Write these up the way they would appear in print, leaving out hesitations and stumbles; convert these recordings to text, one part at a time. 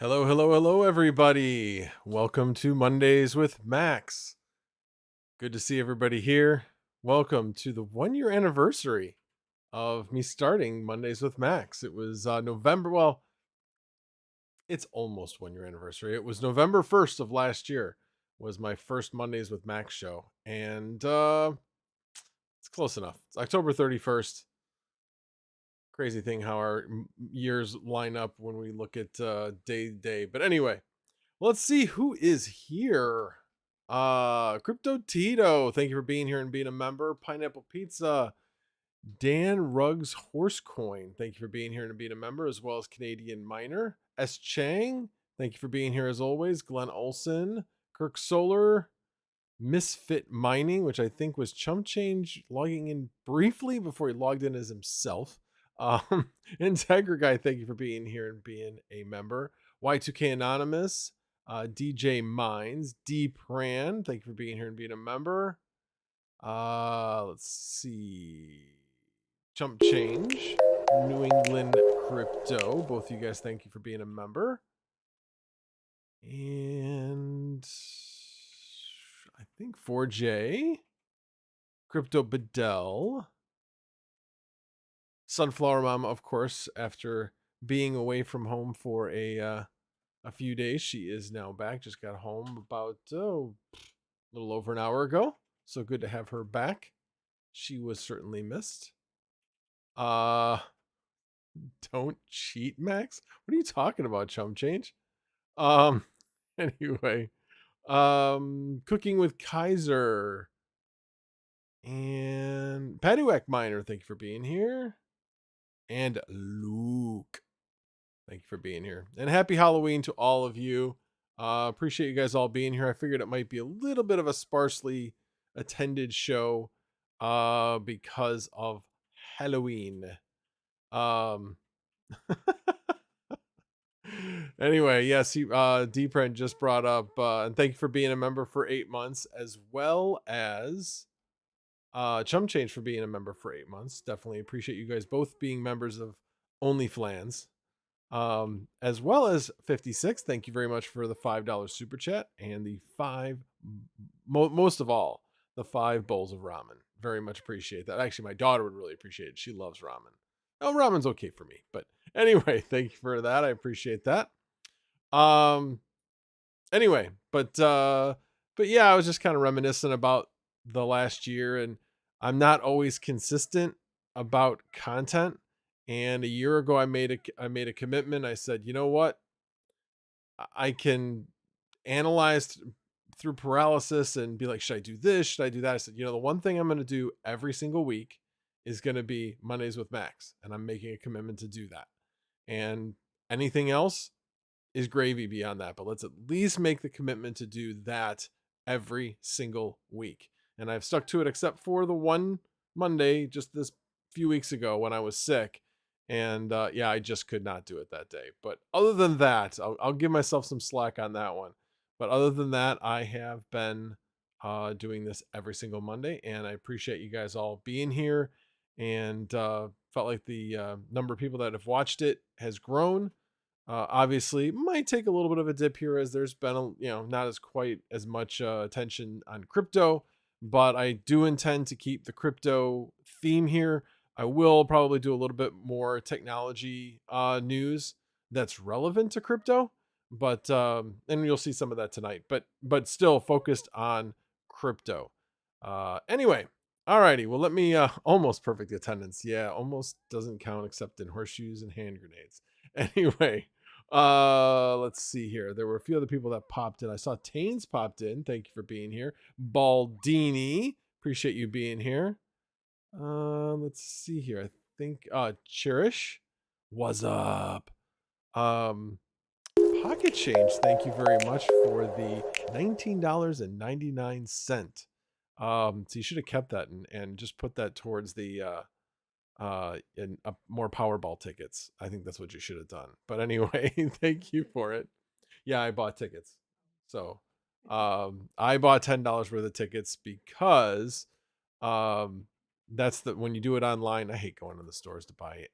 Hello, hello, hello, everybody. Welcome to Mondays with Max. Good to see everybody here. Welcome to the 1 year anniversary of me starting Mondays with Max. It was November. Well, it's almost 1 year anniversary. It was November 1st of last year was my first Mondays with Max show. And it's close enough. It's October 31st. Crazy thing how our years line up when we look at day to day. But anyway, let's see who is here. Crypto Tito, thank you for being here and being a member. Pineapple Pizza, Dan Ruggs Horsecoin, thank you for being here and being a member, as well as Canadian Miner. S Chang, thank you for being here as always. Glenn Olson, Kirk Solar, Misfit Mining, which I think was Chump Change logging in briefly before he logged in as himself. Integra Guy, thank you for being here and being a member. Y2K Anonymous, DJ Mines, D Pran, thank you for being here and being a member. Let's see. Chump Change, New England Crypto, both of you guys, thank you for being a member. And I think 4J, Crypto Bedell, Sunflower Mom, of course, after being away from home for a few days, she is now back. Just got home about a little over an hour ago. So good to have her back. She was certainly missed. Don't cheat, Max. What are you talking about, Chum Change? Anyway, Cooking with Kaiser and Paddywhack Miner, thank you for being here. And Luke, thank you for being here. And happy Halloween to all of you. Appreciate you guys all being here. I figured it might be a little bit of a sparsely attended show because of Halloween. Anyway, yes, Dprent just brought up, and thank you for being a member for 8 months, as well as Chum Change for being a member for 8 months. Definitely appreciate you guys both being members of OnlyFlans. As well as 56. Thank you very much for the $5 super chat and the most of all, the 5 bowls of ramen. Very much appreciate that. Actually, my daughter would really appreciate it. She loves ramen. Oh, ramen's okay for me, but anyway, thank you for that. I appreciate that. Anyway, but yeah, I was just kind of reminiscent about the last year, and I'm not always consistent about content. And a year ago, I made a commitment. I said, you know what? I can analyze through paralysis and be like, should I do this? Should I do that? I said, the one thing I'm going to do every single week is going to be Mondays with Max. And I'm making a commitment to do that. And anything else is gravy beyond that. But let's at least make the commitment to do that every single week. And I've stuck to it, except for the one Monday just this few weeks ago when I was sick. And I just could not do it that day. But other than that, I'll give myself some slack on that one. But other than that, I have been doing this every single Monday. And I appreciate you guys all being here. And felt like the number of people that have watched it has grown. Obviously, might take a little bit of a dip here as there's been, not as quite as much attention on crypto. But I do intend to keep the crypto theme here. I will probably do a little bit more technology news that's relevant to crypto, but and you'll see some of that tonight. But still focused on crypto. Anyway, alrighty. Well, let me almost perfect attendance. Yeah, almost doesn't count except in horseshoes and hand grenades. Anyway, let's see here. There were a few other people that popped in. I saw Taines popped in. Thank you for being here. Baldini, appreciate you being here. Let's see here. I think Cherish, what's up? Pocket Change, thank you very much for the $19.99. So you should have kept that and just put that towards the more Powerball tickets. I think that's what you should have done. But anyway, thank you for it. Yeah, I bought tickets. So I bought $10 worth of tickets because that's when you do it online. I hate going to the stores to buy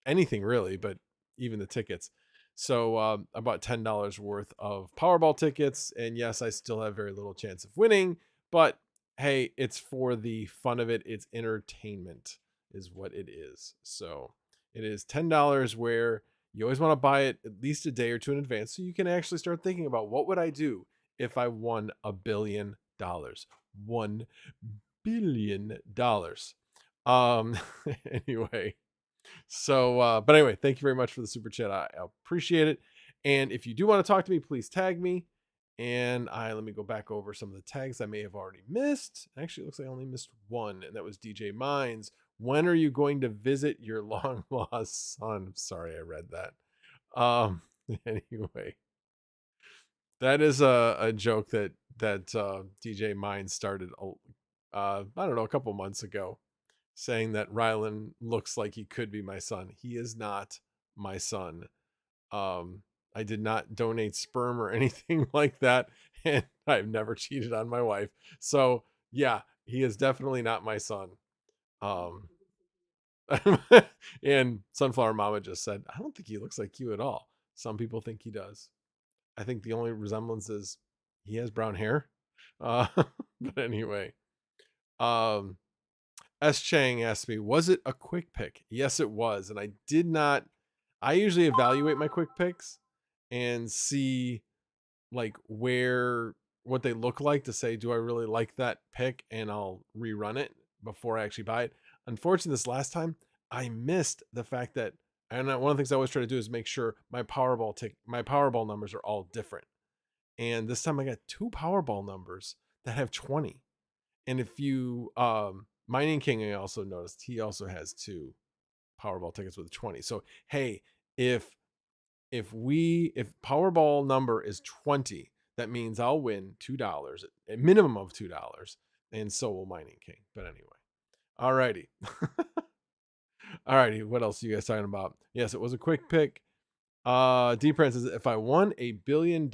anything really, but even the tickets. So I bought $10 worth of Powerball tickets, and yes, I still have very little chance of winning, but hey, it's for the fun of it. It's entertainment, is what it is. So it is $10 where you always want to buy it at least a day or two in advance, so you can actually start thinking about what would I do if I won $1 billion. $1 billion. Anyway. So, but anyway, thank you very much for the super chat. I appreciate it. And if you do want to talk to me, please tag me. And let me go back over some of the tags I may have already missed. Actually, it looks like I only missed one, and that was DJ Mines. When are you going to visit your long lost son? Sorry, I read that. Anyway, that is a joke that DJ Mines started. I don't know, a couple months ago, saying that Rylan looks like he could be my son. He is not my son. I did not donate sperm or anything like that, and I've never cheated on my wife. So yeah, he is definitely not my son. And Sunflower Mama just said, I don't think he looks like you at all. Some people think he does. I think the only resemblance is he has brown hair. But anyway, S. Chang asked me, was it a quick pick? Yes, it was. And I did not. I usually evaluate my quick picks and see like what they look like to say, do I really like that pick? And I'll rerun it before I actually buy it. Unfortunately, this last time I missed the fact that, and one of the things I always try to do is make sure my Powerball numbers are all different. And this time I got 2 Powerball numbers that have 20. And if you, Mining King, I also noticed he also has 2 Powerball tickets with 20. So hey, if Powerball number is 20, that means I'll win $2, a minimum of $2, and so will Mining King. But anyway, alrighty. Alrighty, what else are you guys talking about? Yes, it was a quick pick. D Prince says, if I won $1 billion,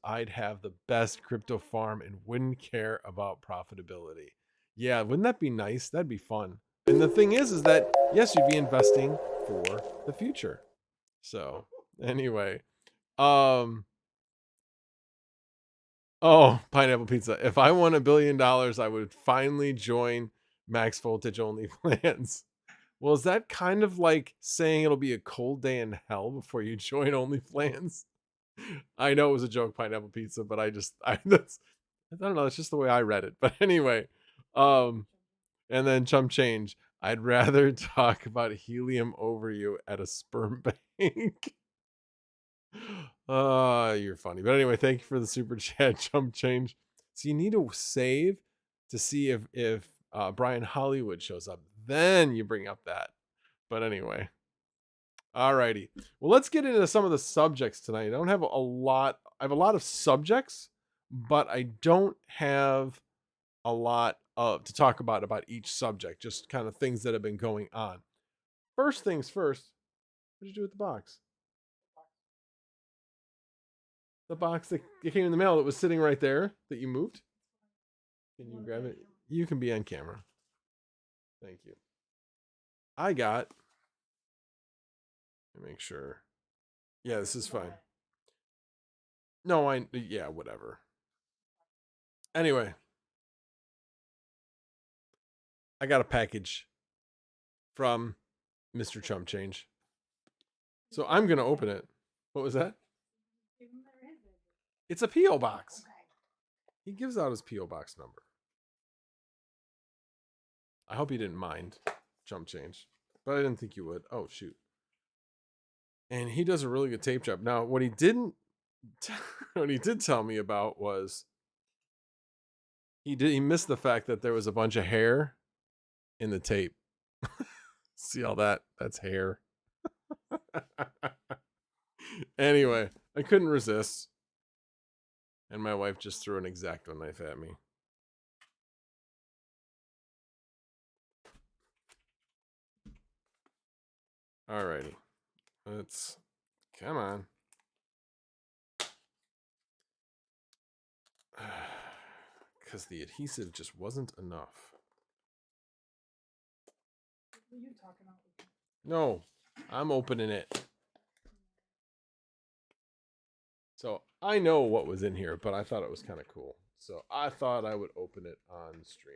I'd have the best crypto farm and wouldn't care about profitability. Yeah, wouldn't that be nice? That'd be fun. And the thing is that yes, you'd be investing for the future. So anyway, oh, Pineapple Pizza. If I won $1 billion, I would finally join max voltage only plans. Well, is that kind of like saying it'll be a cold day in hell before you join OnlyFans? I know it was a joke, Pineapple Pizza, but I don't know. It's just the way I read it. But anyway, and then Chump Change. I'd rather talk about helium over you at a sperm bank. You're funny. But anyway, thank you for the super chat, Chump Change. So you need to save to see if Brian Hollywood shows up. Then you bring up that. But anyway. Alrighty. Well, let's get into some of the subjects tonight. I don't have a lot. I have a lot of subjects, but I don't have a lot to talk about each subject. Just kind of things that have been going on. First things first. What did you do with the box? The box that came in the mail that was sitting right there that you moved. Can you grab it? You can be on camera. Thank you. I got. Let me make sure. Yeah, this is fine. No, yeah, whatever. Anyway, I got a package from Mr. Chump Change. So I'm going to open it. What was that? It's a P.O. box. He gives out his P.O. box number. I hope you didn't mind, Chump Change. But I didn't think you would. Oh, shoot. And he does a really good tape job. Now, what he did tell me about was he missed the fact that there was a bunch of hair in the tape. See all that? That's hair. Anyway, I couldn't resist. And my wife just threw an X-Acto knife at me. Alrighty. Come on. Because the adhesive just wasn't enough. No, I'm opening it. So I know what was in here, but I thought it was kind of cool. So I thought I would open it on stream.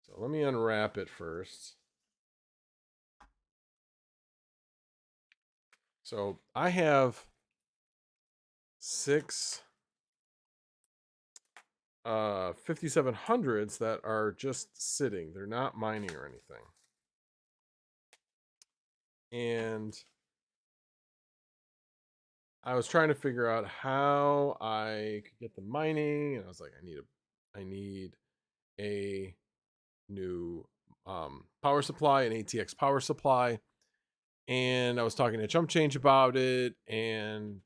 So let me unwrap it first. So I have 6 5700s that are just sitting. They're not mining or anything. And I was trying to figure out how I could get them mining, and I was like, I need a new power supply, an ATX power supply. And I was talking to Chump Change about it, and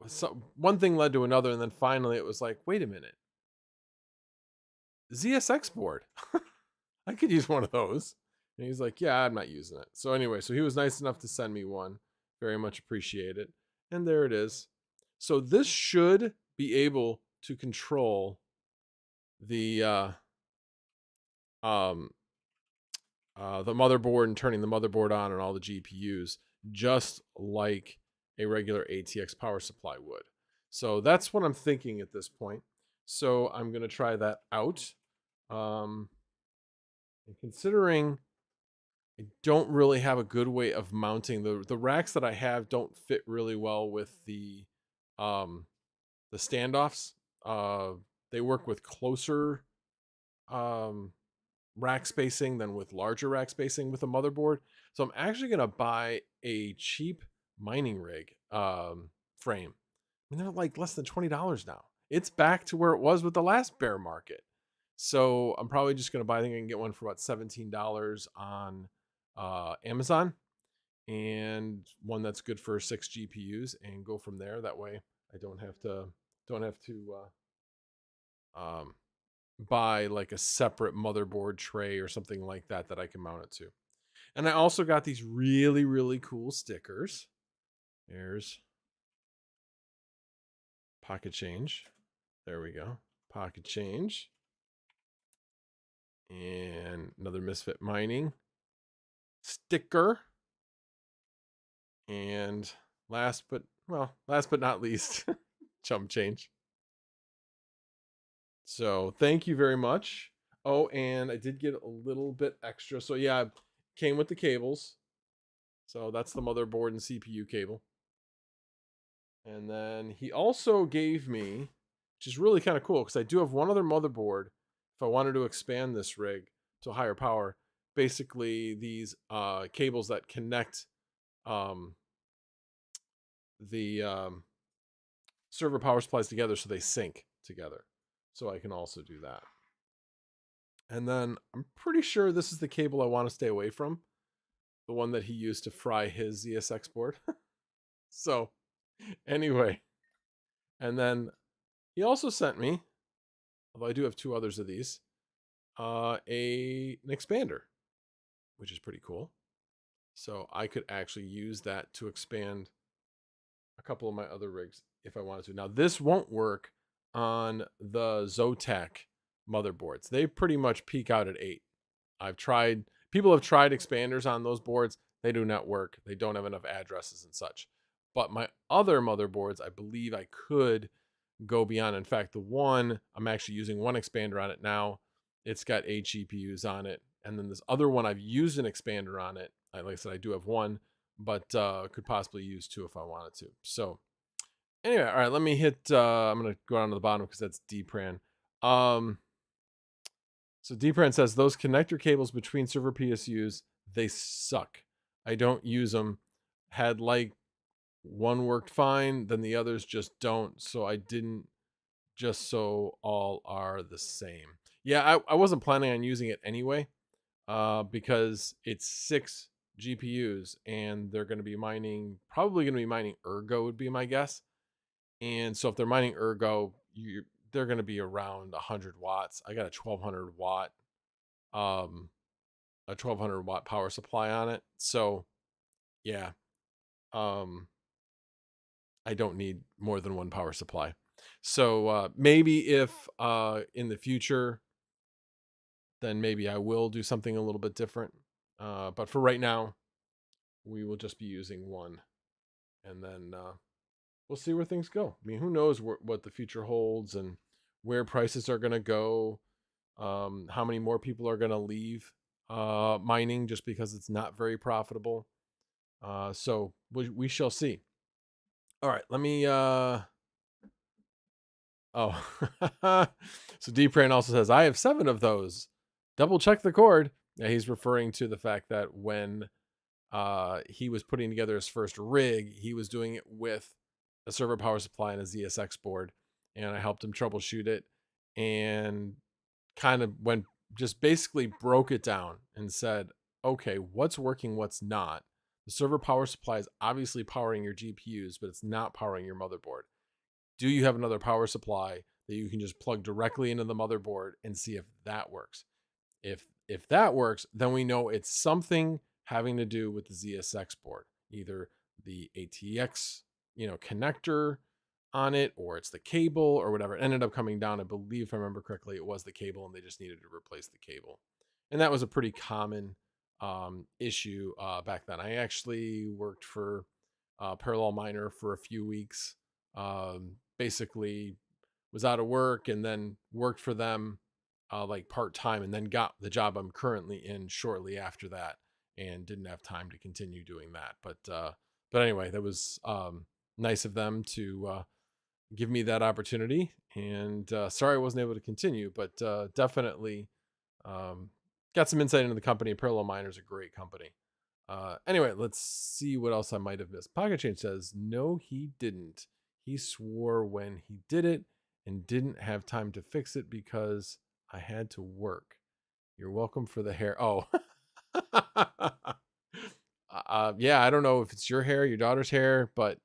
so one thing led to another, and then finally it was like, wait a minute, ZSX board. I could use one of those. And he's like, yeah, I'm not using it. So anyway, so he was nice enough to send me one. Very much appreciate it. And there it is. So this should be able to control the motherboard and turning the motherboard on and all the GPUs, just like a regular ATX power supply would. So that's what I'm thinking at this point. So I'm going to try that out. And considering I don't really have a good way of mounting the racks that I have don't fit really well with the standoffs. They work with closer rack spacing than with larger rack spacing with a motherboard. So I'm actually going to buy a cheap mining rig frame. I mean, they're like less than $20 now. It's back to where it was with the last bear market. So I'm probably just going to buy, I think I can get one for about $17 on Amazon, and one that's good for 6 GPUs, and go from there. That way I don't have to buy like a separate motherboard tray or something like that that I can mount it to. And I also got these really, really cool stickers. There's pocket change. There we go. Pocket change. And another Misfit Mining sticker. And last but not least, Chump Change. So thank you very much. Oh, and I did get a little bit extra. So yeah, came with the cables. So that's the motherboard and CPU cable. And then he also gave me, which is really kind of cool, because I do have one other motherboard if I wanted to expand this rig to a higher power. Basically, these cables that connect the server power supplies together so they sync together. So I can also do that. And then I'm pretty sure this is the cable I want to stay away from. The one that he used to fry his ZSX board. So anyway, and then he also sent me, although I do have 2 others of these, an expander, which is pretty cool. So I could actually use that to expand a couple of my other rigs if I wanted to. Now this won't work on the Zotac motherboards. They pretty much peak out at 8. People have tried expanders on those boards. They do not work. They don't have enough addresses and such. But my other motherboards, I believe I could go beyond. In fact, the one, I'm actually using one expander on it now. It's got 8 GPUs on it. And then this other one, I've used an expander on it. Like I said, I do have one, but could possibly use 2 if I wanted to. So anyway, all right, let me hit, I'm going to go down to the bottom because that's DPRAN. So DPRAN says, those connector cables between server PSUs, they suck. I don't use them. Had like one worked fine, then the others just don't. So I didn't, just so all are the same. Yeah, I wasn't planning on using it anyway, because it's 6 GPUs and they're going to be mining, probably going to be mining Ergo would be my guess. And so if they're mining Ergo, they're going to be around 100 watts. I got a 1200 watt power supply on it. So yeah, I don't need more than one power supply. So maybe if in the future, then maybe I will do something a little bit different. But for right now, we will just be using one and then we'll see where things go. I mean, who knows what the future holds and where prices are going to go, how many more people are going to leave mining just because it's not very profitable. So we shall see. All right, let me oh. So D-Pran also says, I have 7 of those. Double check the cord. Yeah, he's referring to the fact that when he was putting together his first rig, he was doing it with a server power supply and a ZSX board, and I helped him troubleshoot it and kind of went just basically broke it down and said, okay, what's working, what's not. The server power supply is obviously powering your GPUs, but it's not powering your motherboard. Do you have another power supply that you can just plug directly into the motherboard and see if that works? If that works, then we know it's something having to do with the ZSX board, either the ATX, connector on it, or it's the cable or whatever. It ended up coming down, I believe, if I remember correctly, it was the cable, and they just needed to replace the cable. And that was a pretty common issue back then. I actually worked for Parallel Miner for a few weeks. Basically was out of work and then worked for them like part-time, and then got the job I'm currently in shortly after that, and didn't have time to continue doing that. But anyway, that was nice of them to give me that opportunity, and sorry I wasn't able to continue, but definitely got some insight into the company. Parallel Miner's a great company. Anyway, let's see what else I might have missed. Pocket Change says, no, he didn't. He swore when he did it and didn't have time to fix it because I had to work. You're welcome for the hair. Oh. Yeah, I don't know if it's your hair, your daughter's hair, but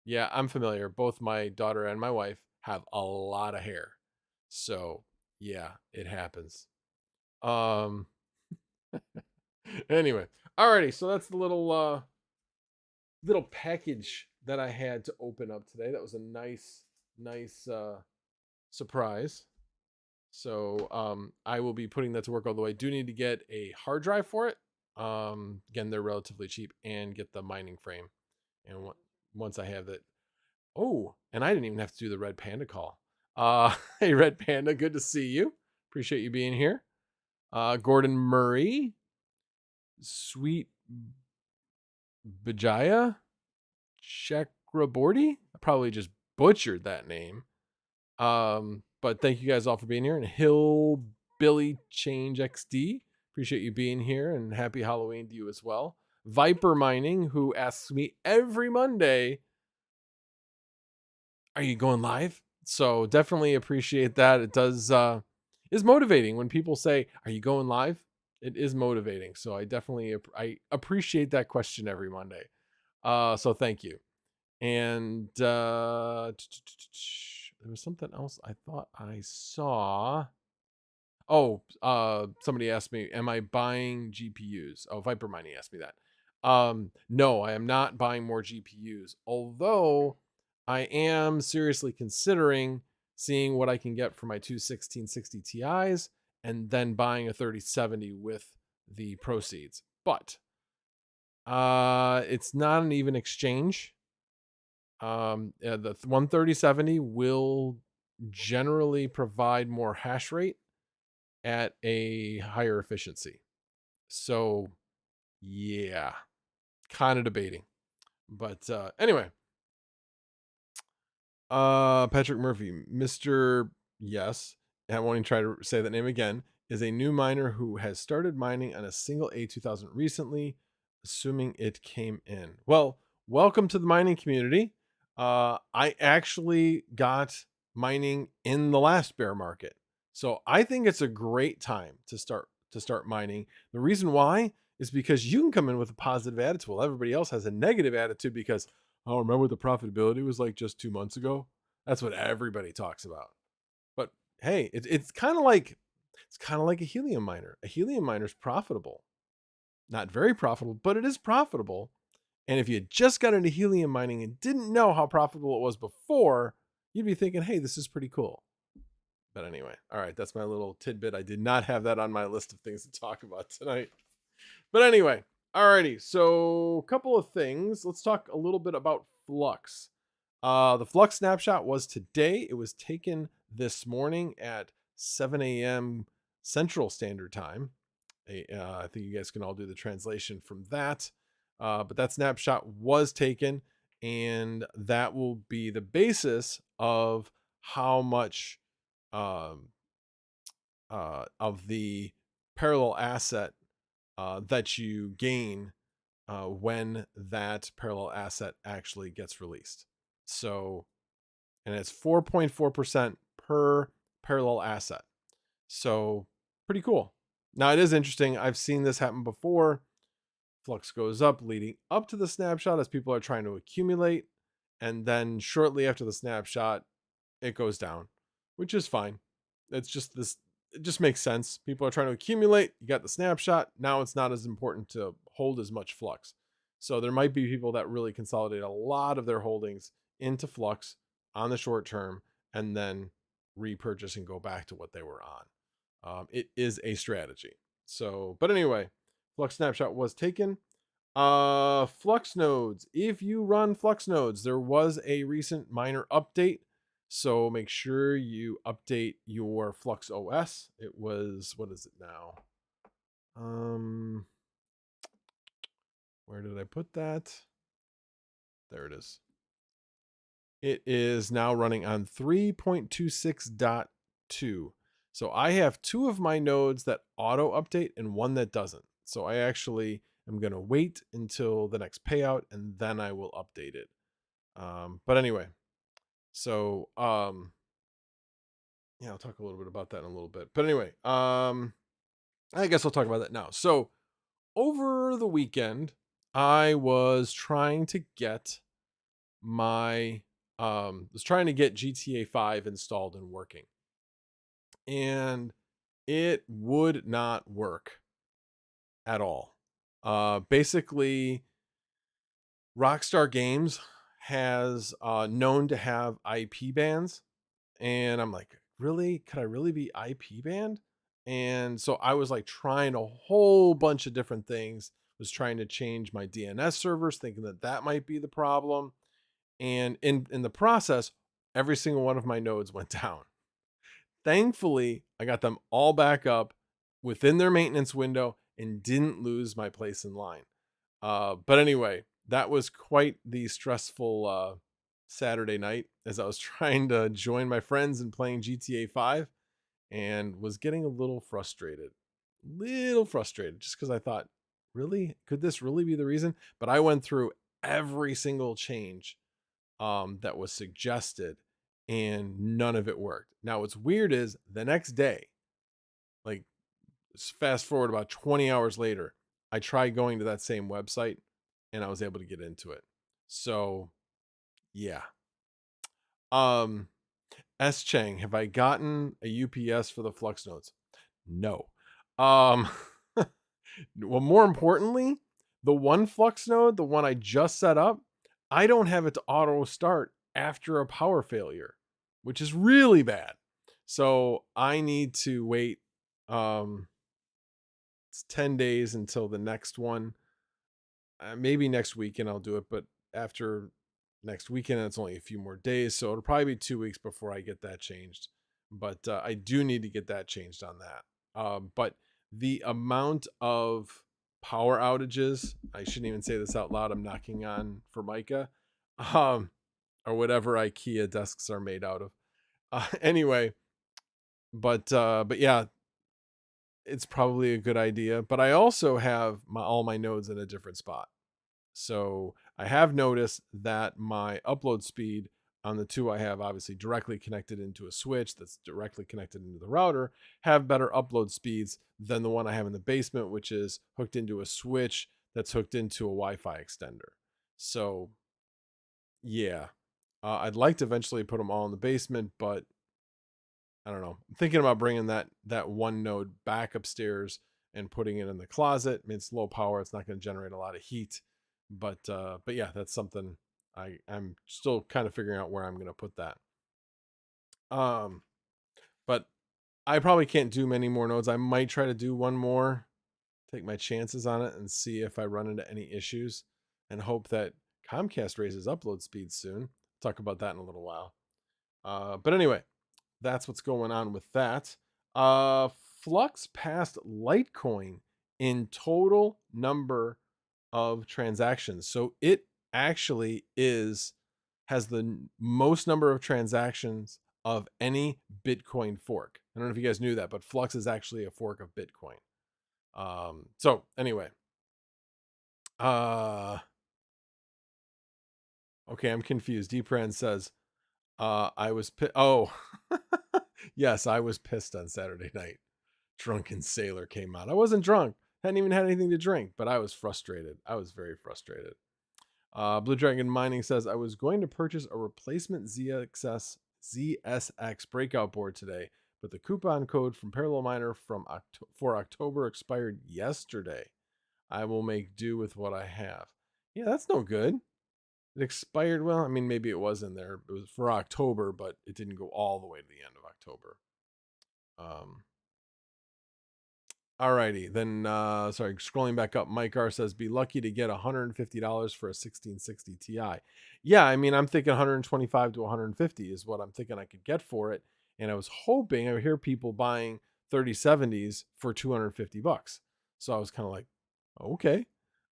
yeah, I'm familiar. Both my daughter and my wife have a lot of hair. So yeah, it happens. Um anyway, alrighty, so that's the little package that I had to open up today. That was a nice surprise. So I will be putting that to work all the way. I do need to get a hard drive for it. Again, they're relatively cheap, and get the mining frame. And once I have that, oh, and I didn't even have to do the Red Panda call. Hey, Red Panda, good to see you. Appreciate you being here. Gordon Murray, Sweet Bajaya, Chakraborty. I probably just butchered that name. But thank you guys all for being here. And Hillbilly Change XD, appreciate you being here, and happy Halloween to you as well. Viper Mining, who asks me every Monday, are you going live? So definitely appreciate that. It does is motivating when people say, are you going live? It is motivating. So I appreciate that question every Monday. So thank you. And there was something else I thought I saw. Oh, somebody asked me, am I buying GPUs? Oh, Viper Mining asked me that. No, I am not buying more GPUs, although I am seriously considering seeing what I can get for my two 1660 Ti's, and then buying a 3070 with the proceeds. But it's not an even exchange. The 13070 will generally provide more hash rate at a higher efficiency. So yeah, kind of debating. But anyway, Patrick Murphy, Mr. Yes, I won't even try to say that name again, is a new miner who has started mining on a single A2000 recently, assuming it came in. Well, welcome to the mining community. I actually got mining in the last bear market, so I think it's a great time to start mining. The reason why is because you can come in with a positive attitude while everybody else has a negative attitude because, oh, remember what the profitability was like just 2 months ago? That's what everybody talks about. But hey, it's kind of like a helium miner. A helium miner is profitable. Not very profitable, but it is profitable. And if you just got into helium mining and didn't know how profitable it was before, you'd be thinking, hey, this is pretty cool. But anyway, all right, that's my little tidbit. I did not have that on my list of things to talk about tonight. But anyway, Alrighty, so a couple of things. Let's talk a little bit about Flux. The Flux snapshot was today. It was taken this morning at 7 a.m. Central Standard Time. I think you guys can all do the translation from that. But that snapshot was taken, and that will be the basis of how much um, of the parallel asset that you gain when that parallel asset actually gets released. So, and it's 4.4% per parallel asset. So, pretty cool. Now, it is interesting. I've seen this happen before. Flux goes up leading up to the snapshot as people are trying to accumulate. And then shortly after the snapshot, it goes down, which is fine. It's just this, it just makes sense. People are trying to accumulate. You got the snapshot. Now it's not as important to hold as much Flux. So there might be people that really consolidate a lot of their holdings into Flux on the short term and then repurchase and go back to what they were on. It is a strategy. So, but anyway, Flux snapshot was taken. Flux nodes. If you run Flux nodes, there was a recent minor update. So make sure you update your Flux OS. It was, what is it now? Where did I put that? There it is. It is now running on 3.26.2. So I have two of my nodes that auto update and one that doesn't. So I actually am going to wait until the next payout and then I will update it. But anyway, so yeah, I'll talk a little bit about that in a little bit. But anyway, I guess I'll talk about that now. So over the weekend, I was trying to get GTA 5 installed and working. And it would not work at all. Basically, Rockstar Games has known to have IP bans, and I'm like, really? Could I really be IP banned? And so I was like trying a whole bunch of different things. Was trying to change my DNS servers, thinking that that might be the problem. And in the process, every single one of my nodes went down. Thankfully, I got them all back up within their maintenance window and didn't lose my place in line. But anyway, that was quite the stressful Saturday night as I was trying to join my friends in playing GTA 5 and was getting a little frustrated. Just because I thought, really? Could this really be the reason? But I went through every single change that was suggested and none of it worked. Now, what's weird is the next day, like fast forward about 20 hours later, I tried going to that same website and I was able to get into it. So, yeah. S Chang, have I gotten a UPS for the Flux nodes? No. Um, well, more importantly, the one Flux node, the one I just set up, I don't have it to auto start after a power failure, which is really bad. So I need to wait. It's 10 days until the next one. Maybe next weekend I'll do it, but after next weekend, it's only a few more days. So it'll probably be 2 weeks before I get that changed. But I do need to get that changed on that. But the amount of power outages, I shouldn't even say this out loud. I'm knocking on Formica, or whatever IKEA desks are made out of. Anyway, but yeah, it's probably a good idea. But I also have all my nodes in a different spot. So I have noticed that my upload speed on the two I have obviously directly connected into a switch that's directly connected into the router have better upload speeds than the one I have in the basement, which is hooked into a switch that's hooked into a Wi-Fi extender. So yeah, I'd like to eventually put them all in the basement, but I don't know. I'm thinking about bringing that one node back upstairs and putting it in the closet. I mean, it's low power. It's not going to generate a lot of heat, but yeah, that's something I'm still kind of figuring out where I'm going to put that. But I probably can't do many more nodes. I might try to do one more take my chances on it and see if I run into any issues, and hope that Comcast raises upload speed soon. Talk about that in a little while. But anyway, that's what's going on with that. Flux passed Litecoin in total number of transactions. So it actually has the most number of transactions of any Bitcoin fork. I don't know if you guys knew that, but Flux is actually a fork of Bitcoin. So anyway, okay, I'm confused. Deepran says, I was oh, yes, I was pissed on Saturday night. Drunken Sailor came out. I wasn't drunk, hadn't even had anything to drink, but I was frustrated. I was very frustrated. Blue Dragon Mining says, I was going to purchase a replacement ZSX breakout board today, but the coupon code from Parallel Miner for October expired yesterday. I will make do with what I have. Yeah, that's no good. It expired. Well, I mean, maybe it was in there. It was for October, but it didn't go all the way to the end of October. Alrighty, then sorry, scrolling back up, Mike R says, be lucky to get $150 for a 1660 Ti. Yeah, I mean, I'm thinking 125 to 150 is what I'm thinking I could get for it. And I was hoping I would hear people buying 3070s for $250. So I was kind of like, okay.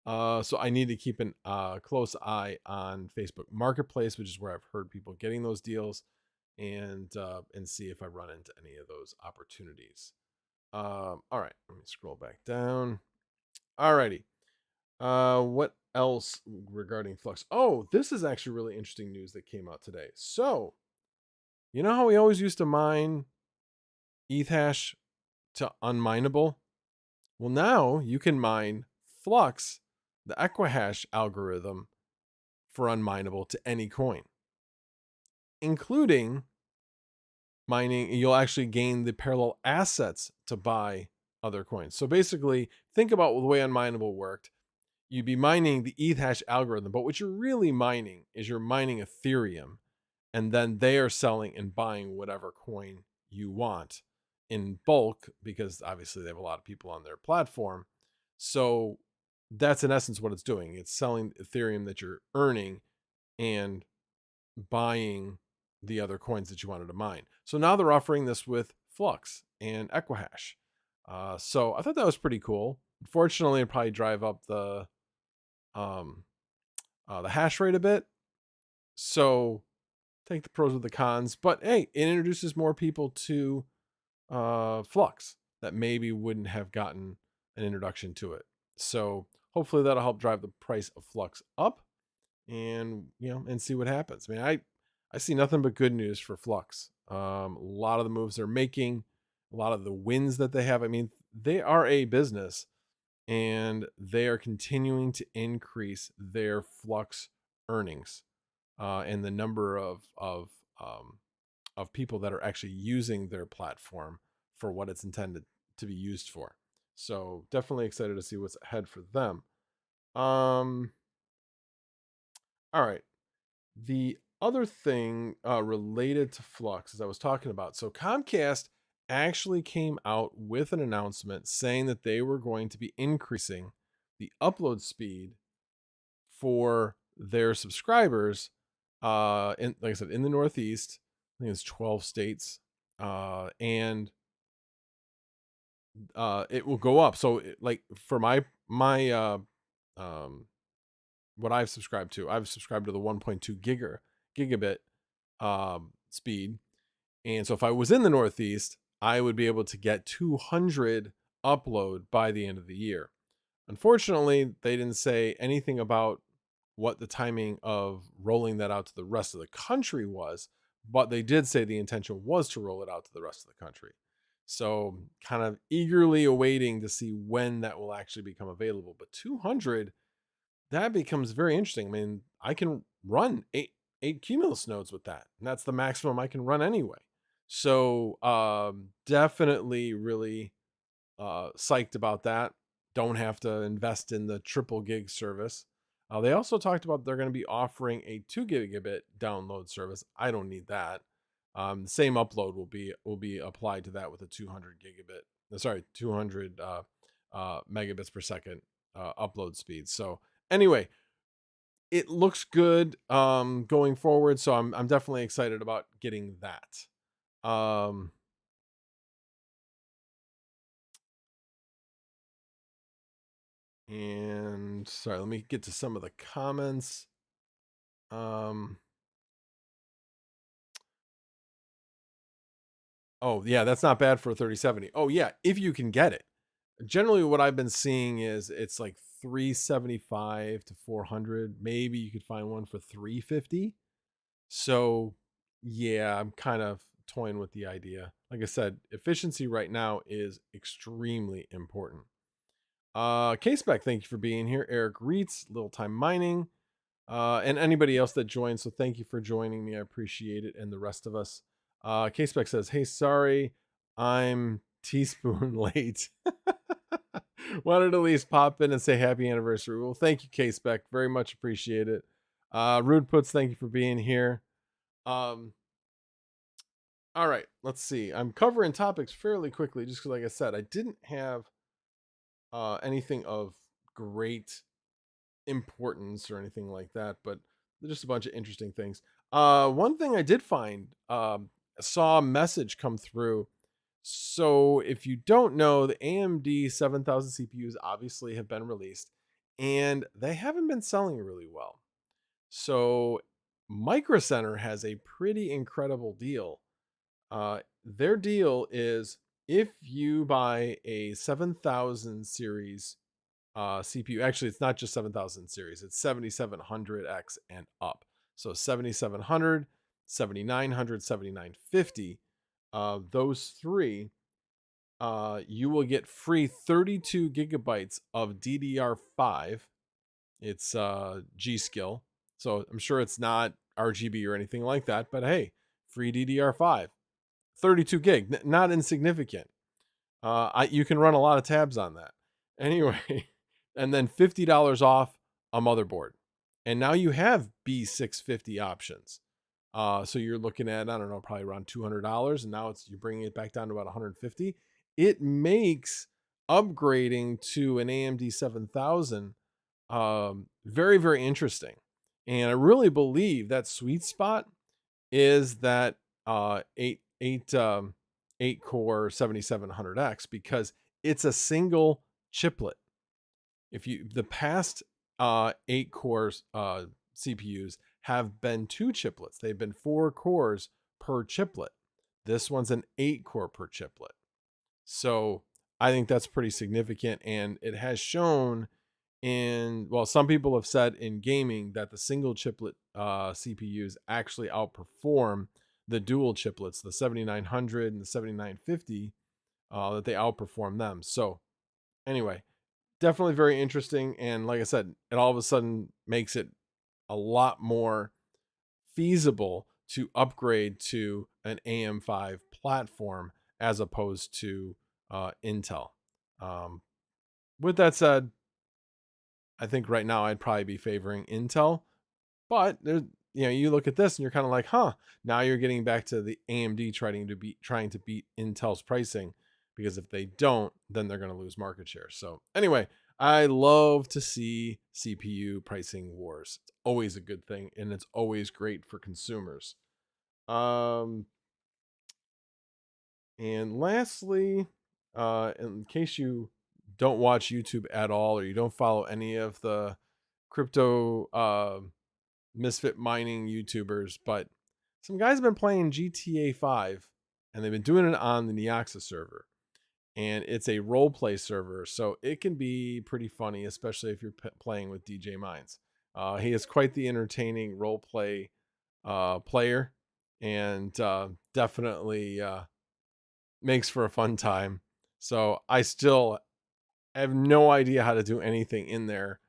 So I need to keep a close eye on Facebook Marketplace, which is where I've heard people getting those deals, and see if I run into any of those opportunities. All right, let me scroll back down. Alrighty. What else regarding Flux? Oh, this is actually really interesting news that came out today. So, you know how we always used to mine ETH hash to unmineable? Well, now you can mine Flux, the Equihash algorithm, for unmineable to any coin, including mining. You'll actually gain the parallel assets to buy other coins. So basically, think about the way unmineable worked. You'd be mining the ETH hash algorithm, but what you're really mining is you're mining Ethereum, and then they are selling and buying whatever coin you want in bulk, because obviously they have a lot of people on their platform. So that's in essence what it's doing. It's selling Ethereum that you're earning and buying the other coins that you wanted to mine. So now they're offering this with Flux and Equihash. So I thought that was pretty cool. Unfortunately, it'd probably drive up the hash rate a bit. So take the pros with the cons. But hey, it introduces more people to Flux that maybe wouldn't have gotten an introduction to it. So hopefully that'll help drive the price of Flux up, and and see what happens. I mean, I see nothing but good news for Flux. A lot of the moves they're making, a lot of the wins that they have. I mean, they are a business, and they are continuing to increase their Flux earnings, and the number of people that are actually using their platform for what it's intended to be used for. So definitely excited to see what's ahead for them. All right. The other thing related to Flux, as I was talking about, so Comcast actually came out with an announcement saying that they were going to be increasing the upload speed for their subscribers. Like I said, in the Northeast, I think it's 12 states, and it will go up. So, like for my what I've subscribed to the 1.2 gigabit speed. And so if I was in the Northeast, I would be able to get 200 upload by the end of the year. Unfortunately, they didn't say anything about what the timing of rolling that out to the rest of the country was, but they did say the intention was to roll it out to the rest of the country. So kind of eagerly awaiting to see when that will actually become available. But 200, that becomes very interesting. I mean, I can run eight Cumulus nodes with that, and that's the maximum I can run anyway. So definitely really psyched about that. Don't have to invest in the triple gig service. They also talked about they're going to be offering a 2 gigabit download service. I don't need that. The same upload will be applied to that with a 200 gigabit. 200 megabits per second upload speed. So anyway, it looks good going forward. So I'm definitely excited about getting that. And sorry, let me get to some of the comments. Oh yeah, that's not bad for a 3070. Oh yeah, if you can get it. Generally what I've been seeing is it's like 375 to 400. Maybe you could find one for 350. So yeah, I'm kind of toying with the idea. Like I said, efficiency right now is extremely important. K-Spec, thank you for being here. Eric Reitz, Little Time Mining, and anybody else that joined. So thank you for joining me. I appreciate it. And the rest of us. K-Spec says, hey, sorry, I'm teaspoon late. Wanted to at least pop in and say happy anniversary. Well, thank you, K-Spec. Very much appreciate it. Rude Puts, thank you for being here. All right, let's see. I'm covering topics fairly quickly just because, like I said, I didn't have anything of great importance or anything like that, but just a bunch of interesting things. One thing I did find, saw a message come through. So if you don't know, the AMD 7000 CPUs obviously have been released and they haven't been selling really well. So Micro Center has a pretty incredible deal. Their deal is if you buy a 7000 series CPU, actually, it's not just 7000 series, it's 7700X and up. So 7700, 7900, 7950, those three, you will get free 32 gigabytes of DDR5. It's G Skill. So I'm sure it's not RGB or anything like that, but hey, free DDR5. 32 gig, not insignificant. You can run a lot of tabs on that. Anyway, and then $50 off a motherboard. And now you have B650 options. So you're looking at, I don't know, probably around $200. And now you're bringing it back down to about 150. It makes upgrading to an AMD 7000 very, very interesting. And I really believe that sweet spot is that 8 core 7700X because it's a single chiplet. If you the past 8 cores CPUs have been 2 chiplets. They've been 4 cores per chiplet. This one's an 8 core per chiplet. So I think that's pretty significant, and it has shown some people have said in gaming that the single chiplet CPUs actually outperform the dual chiplets, the 7900 and the 7950, that they outperform them. So anyway, definitely very interesting. And like I said, it all of a sudden makes it a lot more feasible to upgrade to an AM5 platform as opposed to Intel. With that said, I think right now I'd probably be favoring Intel, but there's, you look at this and you're kind of like, now you're getting back to the AMD trying to beat Intel's pricing, because if they don't, then they're going to lose market share. So anyway, I love to see CPU pricing wars. It's always a good thing, and it's always great for consumers. And lastly, in case you don't watch YouTube at all, or you don't follow any of the crypto Misfit Mining YouTubers, but some guys have been playing GTA 5, and they've been doing it on the Noctua server. And it's a role play server, so it can be pretty funny, especially if you're playing with DJ Mines. He is quite the entertaining role play player, and definitely makes for a fun time. So I still have no idea how to do anything in there.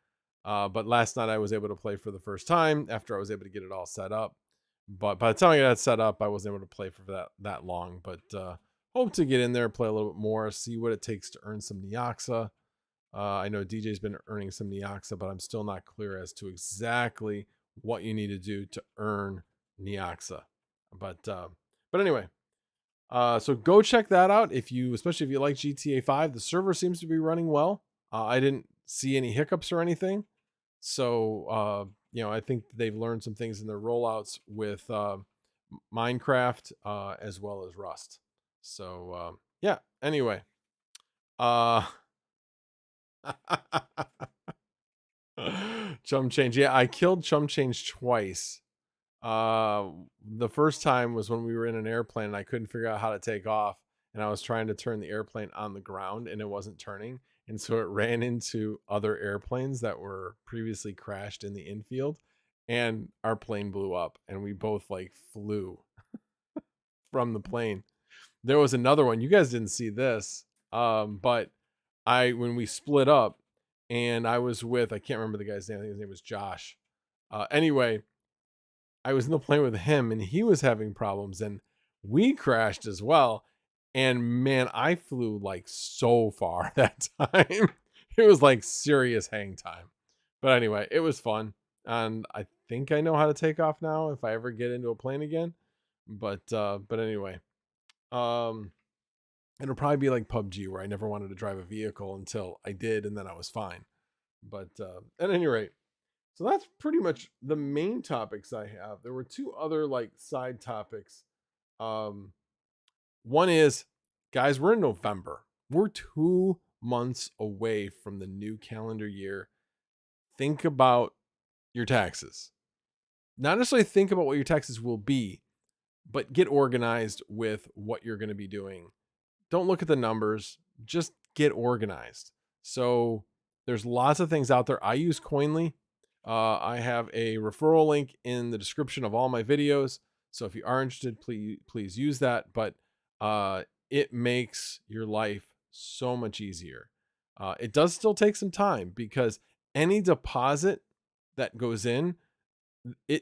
But last night I was able to play for the first time after I was able to get it all set up. But by the time I got it set up, I wasn't able to play for that long. But hope to get in there, play a little bit more, see what it takes to earn some Noctua. I know DJ's been earning some Noctua, but I'm still not clear as to exactly what you need to do to earn Noctua. But anyway, So go check that out especially if you like GTA 5. The server seems to be running well. I didn't see any hiccups or anything. So, I think they've learned some things in their rollouts with Minecraft as well as Rust. So, yeah, anyway. Chum Change. Yeah, I killed Chum Change twice. The first time was when we were in an airplane and I couldn't figure out how to take off, and I was trying to turn the airplane on the ground and it wasn't turning, and so it ran into other airplanes that were previously crashed in the infield, and our plane blew up and we both like flew from the plane. There was another one. You guys didn't see this. But when we split up and I can't remember the guy's name. I think his name was Josh. Anyway, I was in the plane with him and he was having problems and we crashed as well. And man, I flew like so far that time. It was like serious hang time. But anyway, it was fun. And I think I know how to take off now if I ever get into a plane again. But anyway, um it'll probably be like PUBG where I never wanted to drive a vehicle until I did and then I was fine. But at any rate, so that's pretty much the main topics I have. There were two other like side topics. Um, One is, guys, we're in November. We're 2 months away from the new calendar year. Think about your taxes. Not necessarily think about what your taxes will be, but get organized with what you're going to be doing. Don't look at the numbers, just get organized. So there's lots of things out there. I use Koinly. I have a referral link in the description of all my videos. So if you are interested, please use that. But it makes your life so much easier. It does still take some time because any deposit that goes in,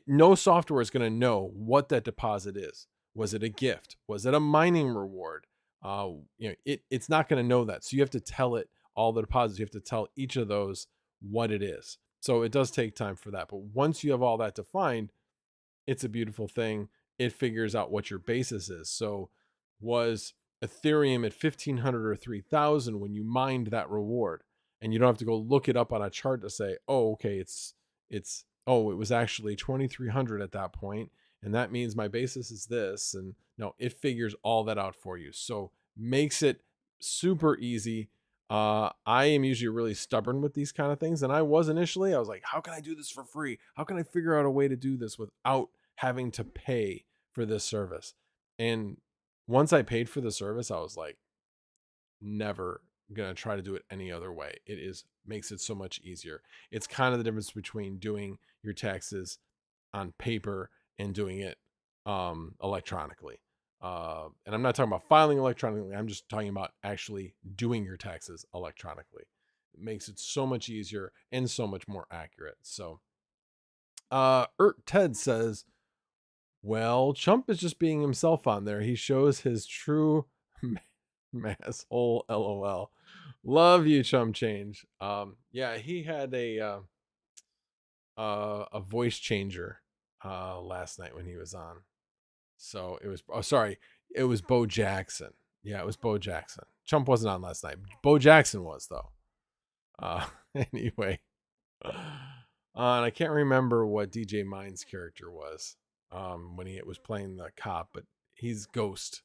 no software is going to know what that deposit is. Was it a gift? Was it a mining reward? It's not going to know that. So you have to tell it all the deposits. You have to tell each of those what it is. So it does take time for that. But once you have all that defined, it's a beautiful thing. It figures out what your basis is. So was Ethereum at 1,500 or 3,000 when you mined that reward? And you don't have to go look it up on a chart to say, oh, okay, it was actually 2,300 at that point, and that means my basis is this. And no, it figures all that out for you. So makes it super easy. I am usually really stubborn with these kind of things, and I was initially. I was like, how can I do this for free? How can I figure out a way to do this without having to pay for this service? And once I paid for the service, I was like, never gonna try to do it any other way. Makes it so much easier. It's kind of the difference between doing your taxes on paper and doing it electronically. And I'm not talking about filing electronically. I'm just talking about actually doing your taxes electronically. It makes it so much easier and so much more accurate. So, Ted says, well, Chump is just being himself on there. He shows his true masshole. LOL. Love you, Chum Change. Yeah, he had a voice changer last night when he was on. So it was Bo Jackson. Yeah, it was Bo Jackson. Chump wasn't on last night. Bo Jackson was though. Anyway, and I can't remember what DJ Mine's character was when he was playing the cop, but he's Ghost.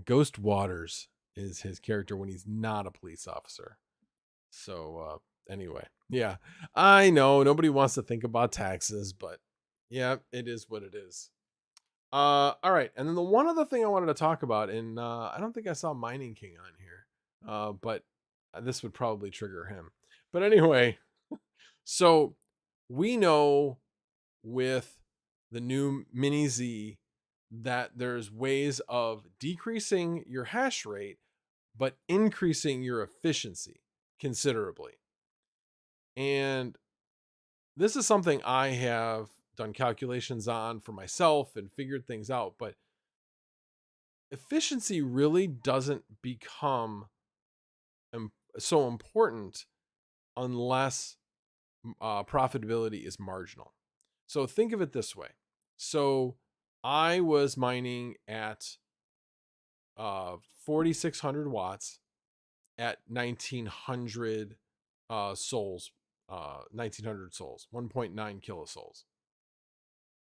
Ghost Waters is his character when he's not a police officer. So anyway, yeah, I know nobody wants to think about taxes, but yeah, it is what it is. All right, and then the one other thing I wanted to talk about, and I don't think I saw Mining King on here, but this would probably trigger him. But anyway, so we know with the new Mini Z that there's ways of decreasing your hash rate, but increasing your efficiency considerably. And this is something I have done calculations on for myself and figured things out, but efficiency really doesn't become so important unless profitability is marginal. So think of it this way. So I was mining at 4,600 watts at 1,900 souls, 1,900 souls, 1.9 kilosouls.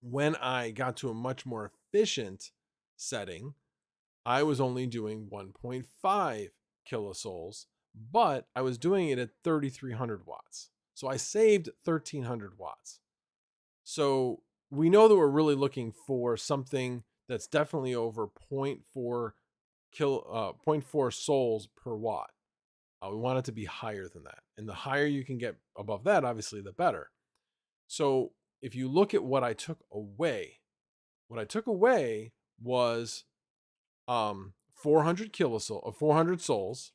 When I got to a much more efficient setting, I was only doing 1.5 kilosouls, but I was doing it at 3,300 watts. So I saved 1,300 watts. So we know that we're really looking for something that's definitely over 0.4 0.4 souls per watt. We want it to be higher than that. And the higher you can get above that, obviously, the better. So if you look at what I took away was 400 souls,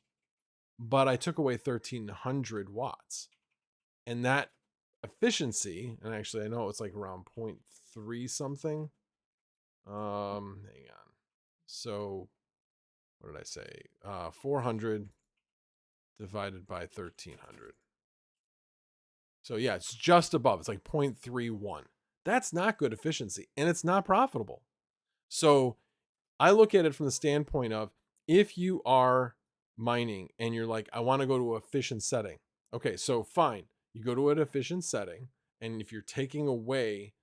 but I took away 1,300 watts. And that efficiency, and actually I know it's like around 0.3 something. Hang on. So what did I say? 400 divided by 1,300. So yeah, it's just above. It's like 0.31. That's not good efficiency, and it's not profitable. So I look at it from the standpoint of, if you are mining and you're like, I want to go to an efficient setting. Okay, so fine. You go to an efficient setting, and if you're taking away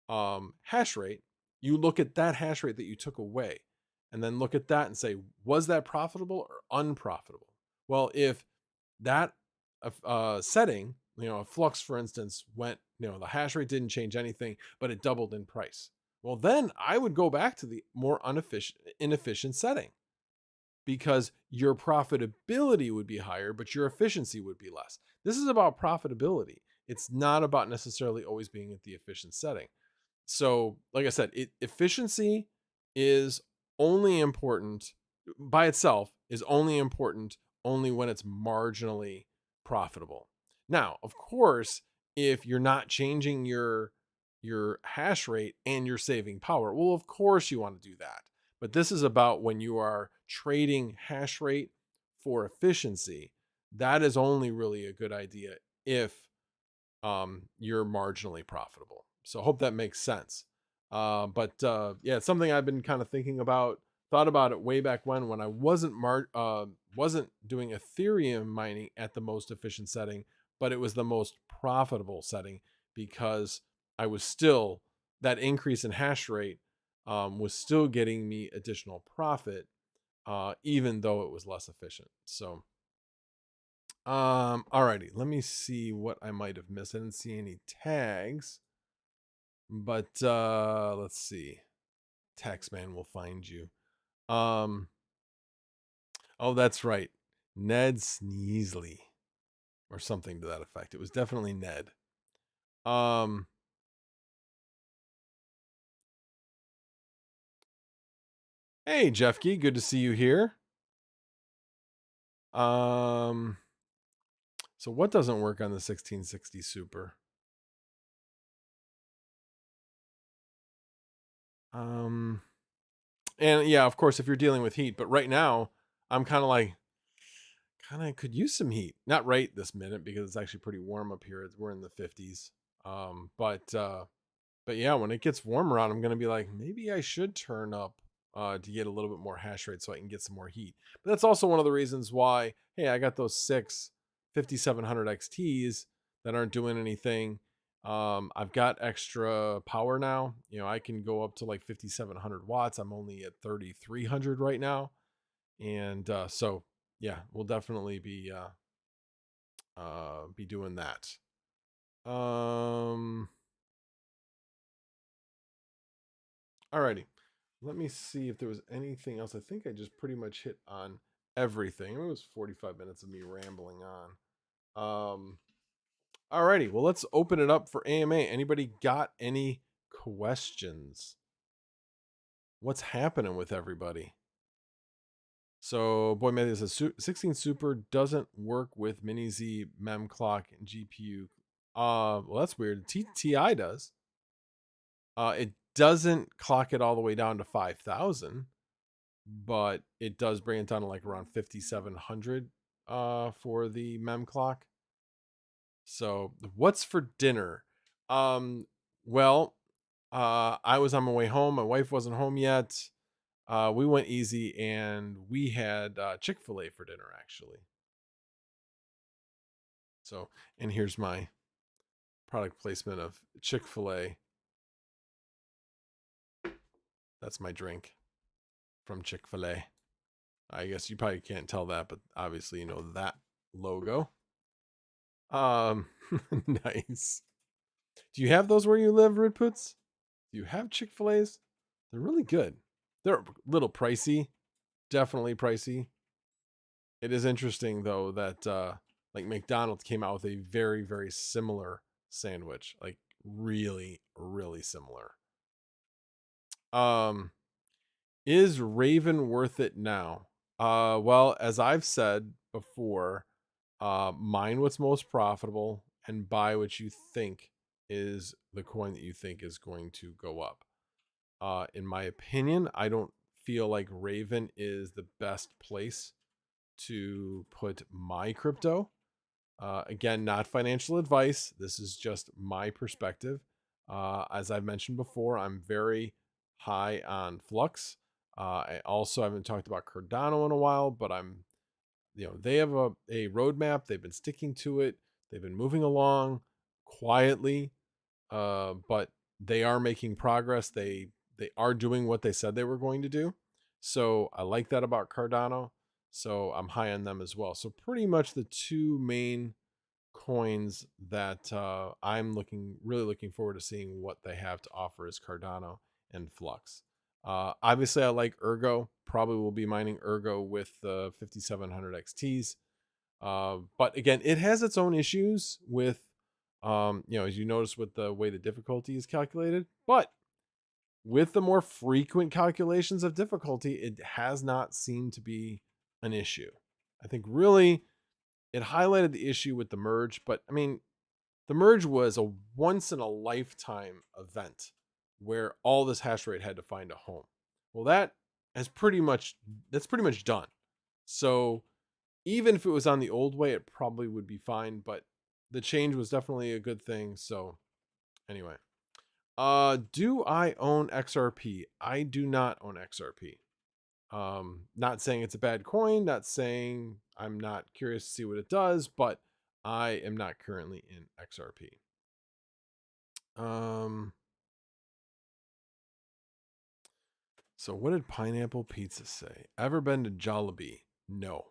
hash rate, you look at that hash rate that you took away, and then look at that and say, was that profitable or unprofitable? Well, if that setting, a Flux, for instance, went, the hash rate didn't change anything, but it doubled in price. Well, then I would go back to the more inefficient setting, because your profitability would be higher, but your efficiency would be less. This is about profitability. It's not about necessarily always being at the efficient setting. So, like I said, efficiency is only important by itself, is only important only when it's marginally profitable. Now, of course, if you're not changing your hash rate and you're saving power, well, of course you want to do that. But this is about when you are trading hash rate for efficiency. That is only really a good idea if you're marginally profitable. So I hope that makes sense. But yeah, it's something I've been kind of thinking about. Thought about it way back when I wasn't doing Ethereum mining at the most efficient setting, but it was the most profitable setting, because I was still, that increase in hash rate was still getting me additional profit, even though it was less efficient. So alrighty, let me see what I might have missed. I didn't see any tags, but let's see. Taxman will find you. Oh, that's right. Ned Sneasley, or something to that effect. It was definitely Ned. Hey, Jeff Key, good to see you here. So what doesn't work on the 1660 Super? And yeah, of course, if you're dealing with heat, but right now I'm kind of could use some heat. Not right this minute, because it's actually pretty warm up here. We're in the 50s. But yeah, when it gets warmer out, I'm going to be like, maybe I should turn up to get a little bit more hash rate so I can get some more heat. But that's also one of the reasons why, hey, I got those 6 5700 XTs that aren't doing anything. I've got extra power now. I can go up to like 5700 watts. I'm only at 3300 right now. And so, yeah, we'll definitely be doing that. Alrighty. Let me see if there was anything else. I think I just pretty much hit on everything. It was 45 minutes of me rambling on. Alrighty. Well, let's open it up for AMA. Anybody got any questions? What's happening with everybody? So, Boy Matthew says 16 Super doesn't work with Mini Z Mem Clock and GPU. Well, that's weird. TI does. It doesn't clock it all the way down to 5,000, but it does bring it down to like around 5,700 for the Mem Clock. So, what's for dinner? Well, I was on my way home. My wife wasn't home yet. We went easy and we had Chick-fil-A for dinner, actually. So, and here's my product placement of Chick-fil-A. That's my drink from Chick-fil-A. I guess you probably can't tell that, but obviously you know that logo. Nice. Do you have those where you live, Ridputs? Do you have Chick-fil-A's? They're really good. They're a little pricey. Definitely pricey. It is interesting though that like McDonald's came out with a very, very similar sandwich. Like really, really similar. Is Raven worth it now? Well, as I've said before, mine what's most profitable and buy what you think is the coin that you think is going to go up. In my opinion, I don't feel like Raven is the best place to put my crypto. Again, not financial advice. This is just my perspective. As I've mentioned before, I'm very high on Flux. I also haven't talked about Cardano in a while, but they have a roadmap. They've been sticking to it. They've been moving along quietly, but they are making progress. They are doing what they said they were going to do. So I like that about Cardano. So I'm high on them as well. So pretty much the two main coins that I'm really looking forward to seeing what they have to offer is Cardano and Flux. Obviously, I like Ergo. Probably will be mining Ergo with the 5700 XTs. But again, it has its own issues with, as you notice with the way the difficulty is calculated. But with the more frequent calculations of difficulty, it has not seemed to be an issue. I think really it highlighted the issue with the merge, but I mean, the merge was a once in a lifetime event where all this hash rate had to find a home. Well, that's pretty much done. So even if it was on the old way, it probably would be fine, but the change was definitely a good thing. So anyway, do I own XRP? I do not own XRP. Not saying it's a bad coin, not saying I'm not curious to see what it does, but I am not currently in XRP. So what did Pineapple Pizza say? Ever been to Jollibee? No,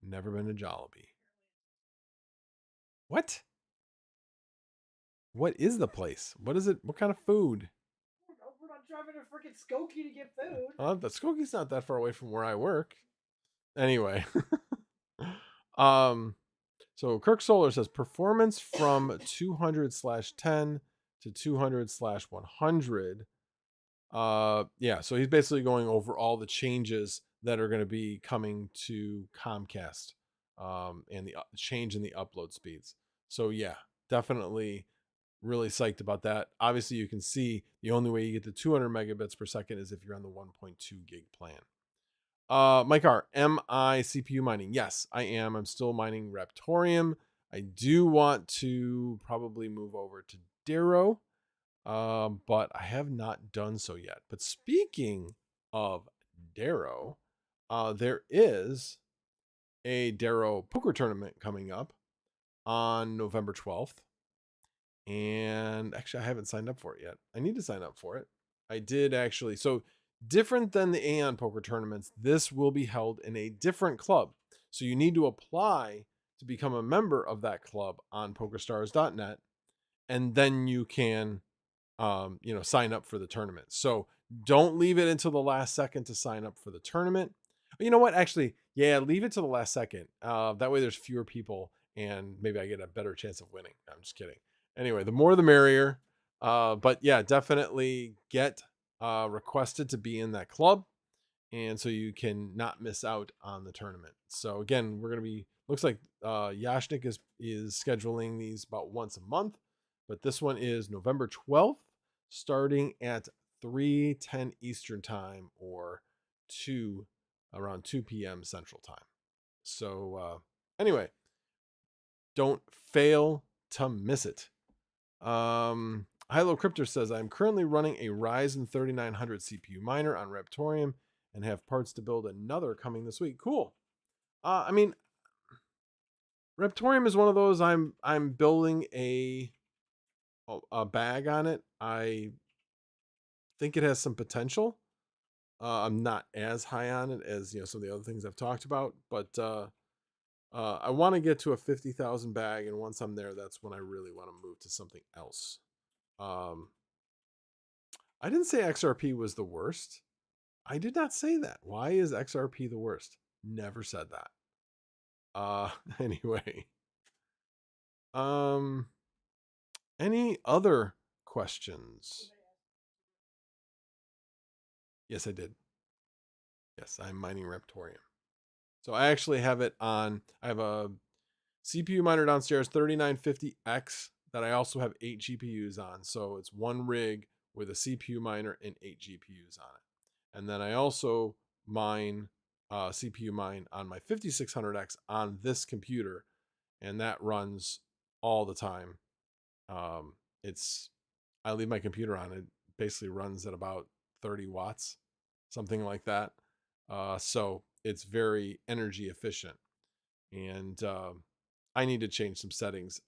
never been to Jollibee. What? What is the place? What is it? What kind of food? We're not driving to freaking Skokie to get food. The Skokie's not that far away from where I work. Anyway. So Kirk Solar says performance from 200/10 to 200/100. Yeah, so he's basically going over all the changes that are going to be coming to Comcast, and the change in the upload speeds. So yeah, definitely really psyched about that. Obviously, you can see the only way you get to 200 megabits per second is if you're on the 1.2 gig plan. Mike R, am I CPU mining? Yes, I am. I'm still mining Raptorium. I do want to probably move over to Darrow, but I have not done so yet. But speaking of Darrow, there is a Darrow poker tournament coming up on November 12th. And actually, I haven't signed up for it yet. I need to sign up for it. I did actually. So, different than the Aeon poker tournaments, this will be held in a different club. So, you need to apply to become a member of that club on pokerstars.net. And then you can, sign up for the tournament. So, don't leave it until the last second to sign up for the tournament. You know what? Actually, yeah, leave it to the last second. That way, there's fewer people and maybe I get a better chance of winning. I'm just kidding. Anyway, the more the merrier. But yeah, definitely get requested to be in that club, and so you can not miss out on the tournament. So again, we're gonna be looks like Yashnik is scheduling these about once a month, but this one is November 12th, starting at 3:10 Eastern time or around 2 p.m. Central time. So anyway, don't fail to miss it. Hilo Crypto says, I'm currently running a Ryzen 3900 CPU miner on Raptorium and have parts to build another coming this week. Cool. I mean, Reptorium is one of those I'm building a bag on it. I think it has some potential. I'm not as high on it as some of the other things I've talked about, but I want to get to a 50,000 bag, and once I'm there, that's when I really want to move to something else. I didn't say XRP was the worst. I did not say that. Why is XRP the worst? Never said that. Anyway. Any other questions? Yes, I did. Yes, I'm mining Reptorium. So I actually have it on, I have a CPU miner downstairs, 3950X, that I also have 8 GPUs on. So it's one rig with a CPU miner and 8 GPUs on it. And then I also mine, CPU mine on my 5600X on this computer, and that runs all the time. I leave my computer on, it basically runs at about 30 watts, something like that. So it's very energy efficient. And I need to change some settings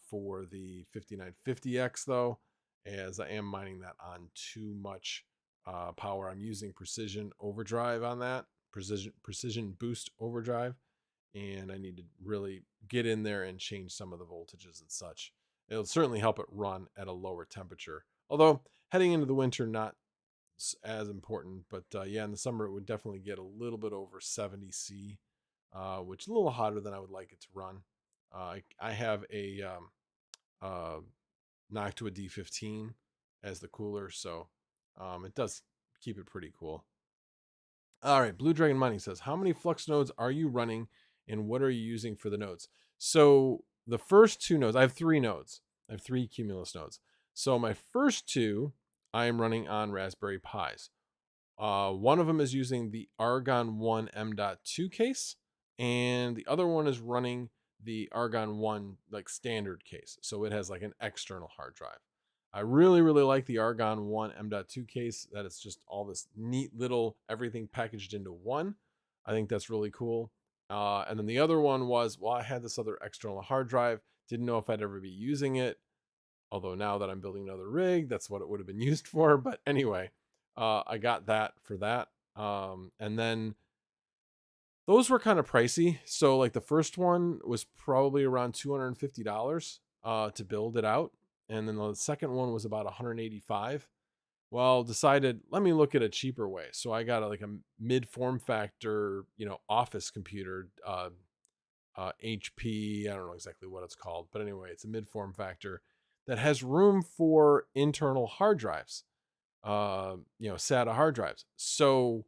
for the 5950X though, as I am mining that on too much power. I'm using precision overdrive on that, precision boost overdrive, and I need to really get in there and change some of the voltages and such. It'll certainly help it run at a lower temperature. Although heading into the winter, not as important, but yeah, in the summer it would definitely get a little bit over 70 C, which is a little hotter than I would like it to run. I have a Noctua D15 as the cooler, so it does keep it pretty cool. All right, Blue Dragon Mining says, how many Flux nodes are you running and what are you using for the nodes? So the first 2 nodes, I have 3 nodes. I have 3 Cumulus nodes. So my first 2, I am running on Raspberry Pis. One of them is using the Argon 1 M.2 case, and the other one is running the Argon 1 like standard case. So it has like an external hard drive. I really, really like the Argon 1 M.2 case, that it's just all this neat little everything packaged into one. I think that's really cool. And then the other one was, well, I had this other external hard drive, didn't know if I'd ever be using it. Although now that I'm building another rig, that's what it would have been used for. But anyway, I got that for that. And then those were kind of pricey. So like the first one was probably around $250 to build it out. And then the second one was about $185. Well, decided, let me look at a cheaper way. So I got like a mid form factor, office computer, HP. I don't know exactly what it's called, but anyway, it's a mid form factor that has room for internal hard drives, SATA hard drives. So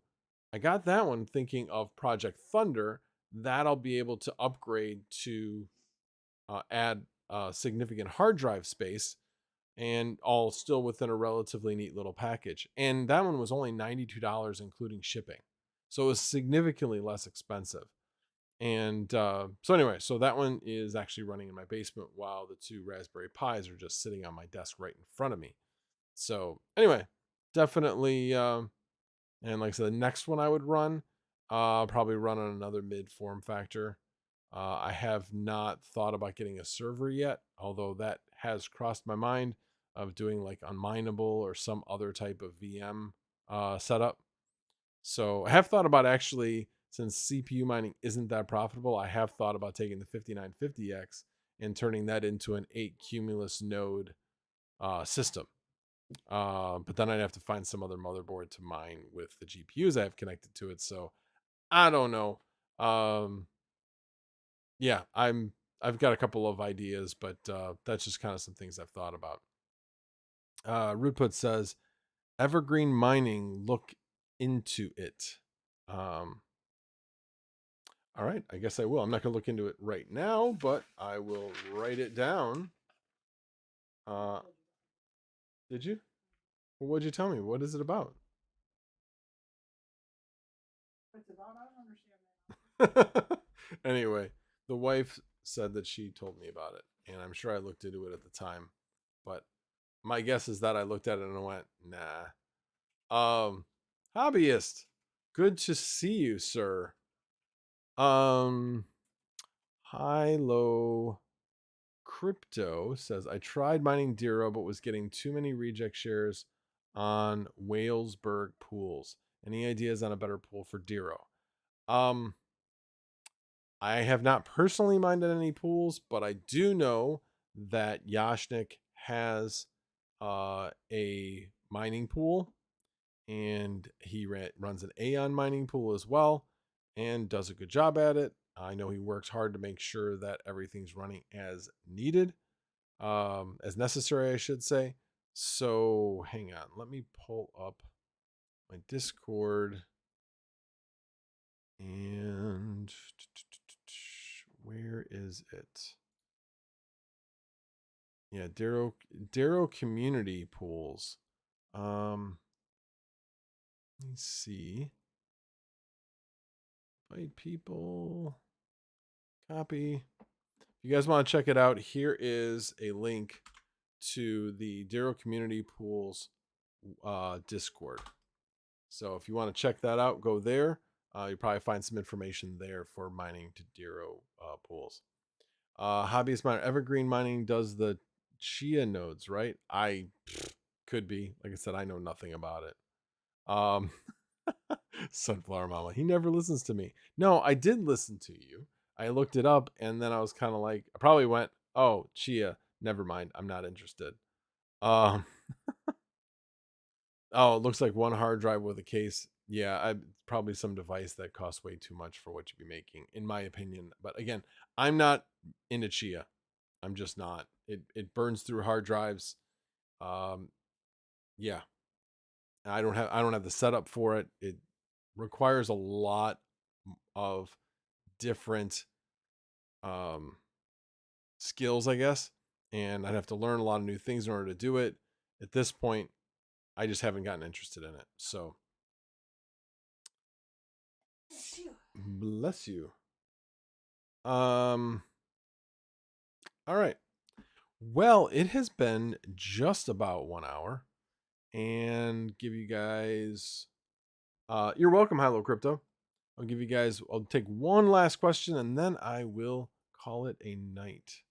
I got that one thinking of Project Thunder, that I'll be able to upgrade to add significant hard drive space, and all still within a relatively neat little package. And that one was only $92 including shipping. So it was significantly less expensive. And so anyway, so that one is actually running in my basement while the 2 Raspberry Pis are just sitting on my desk right in front of me. So anyway, definitely, and like I said, the next one I would run, probably run on another mid form factor. I have not thought about getting a server yet, although that has crossed my mind of doing like unmineable or some other type of VM setup. So I have thought about, actually, since CPU mining isn't that profitable, I have thought about taking the 5950X and turning that into an 8 Cumulus node system. But then I'd have to find some other motherboard to mine with the GPUs I have connected to it. So I don't know. Yeah, I've got a couple of ideas, but that's just kind of some things I've thought about. Rootput says, Evergreen Mining, look into it. All right, I guess I will. I'm not going to look into it right now, but I will write it down. Did you? Well, what'd you tell me? What is it about? It's about, I don't understand that. Anyway, the wife said that she told me about it, and I'm sure I looked into it at the time, but my guess is that I looked at it and I went, nah. Hobbyist. Good to see you, sir. High low crypto says I tried mining Dero, but was getting too many reject shares on Walesburg pools. Any ideas on a better pool for Dero? I have not personally mined at any pools, but I do know that Yashnik has a mining pool, and he runs an Aeon mining pool as well and does a good job at it. I know he works hard to make sure that everything's running as needed, as necessary, I should say. So hang on, let me pull up my Discord and where is it? Yeah, Darrow community pools. Let me see. Invite people. Copy. If you guys want to check it out, here is a link to the Darrow community pools Discord. So if you want to check that out, go there. You'll probably find some information there for mining to Darrow pools. Hobbyist Miner Evergreen Mining does the Chia nodes, right? Could be. Like I said, I know nothing about it. Sunflower Mama. He never listens to me. No, I did listen to you. I looked it up and then I was kind of like, I probably went, oh, Chia, never mind. I'm not interested. Um, oh, it looks like one hard drive with a case. Yeah, probably some device that costs way too much for what you'd be making, in my opinion. But again, I'm not into Chia. I'm just not. It burns through hard drives. Um, yeah, I don't have the setup for it. It requires a lot of different skills, I guess, and I'd have to learn a lot of new things in order to do it. At this point, I just haven't gotten interested in it. So, bless you. All right. Well, it has been just about 1 hour, and give you guys. You're welcome, Hello Crypto. I'll take one last question, and then I will call it a night.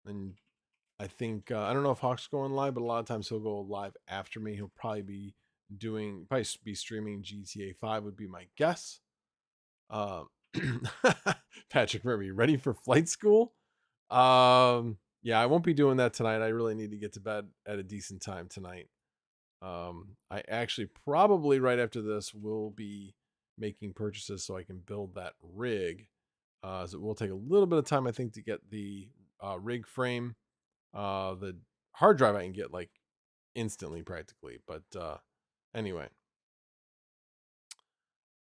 And I think I don't know if Hawk's going live, but a lot of times he'll go live after me. He'll probably be streaming GTA 5 would be my guess. Patrick Murray, ready for flight school? Yeah, I won't be doing that tonight. I really need to get to bed at a decent time tonight. I actually probably right after this will be making purchases so I can build that rig. So it will take a little bit of time, I think, to get the rig frame. The hard drive I can get like instantly practically. But anyway.